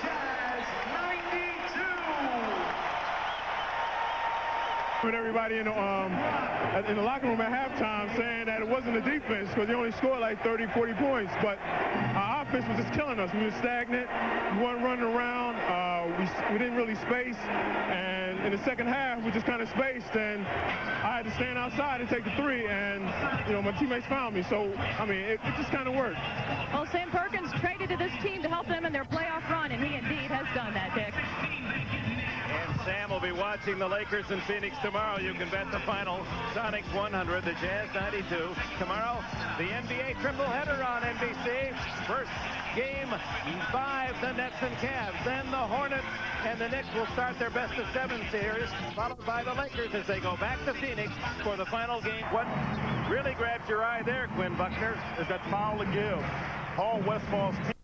With everybody in the locker room at halftime saying that it wasn't the defense because they only scored like 30, 40 points. But our offense was just killing us. We were stagnant. We weren't running around. We didn't really space. And in the second half, we just kind of spaced. And I had to stand outside and take the 3. And, you know, my teammates found me. So, I mean, it just kind of worked. Well, Sam Perkins traded to this team to help them in their playoff run, and he indeed has done that, Dick. And Sam will be watching the Lakers in Phoenix tomorrow. You can bet the final. Sonics 100, the Jazz 92. Tomorrow, the NBA tripleheader on NBC. First game 5, the Nets and Cavs. Then the Hornets and the Knicks will start their best-of-7 series, followed by the Lakers as they go back to Phoenix for the final game. What really grabs your eye there, Quinn Buckner, is that foul to give. Paul Westphal's team.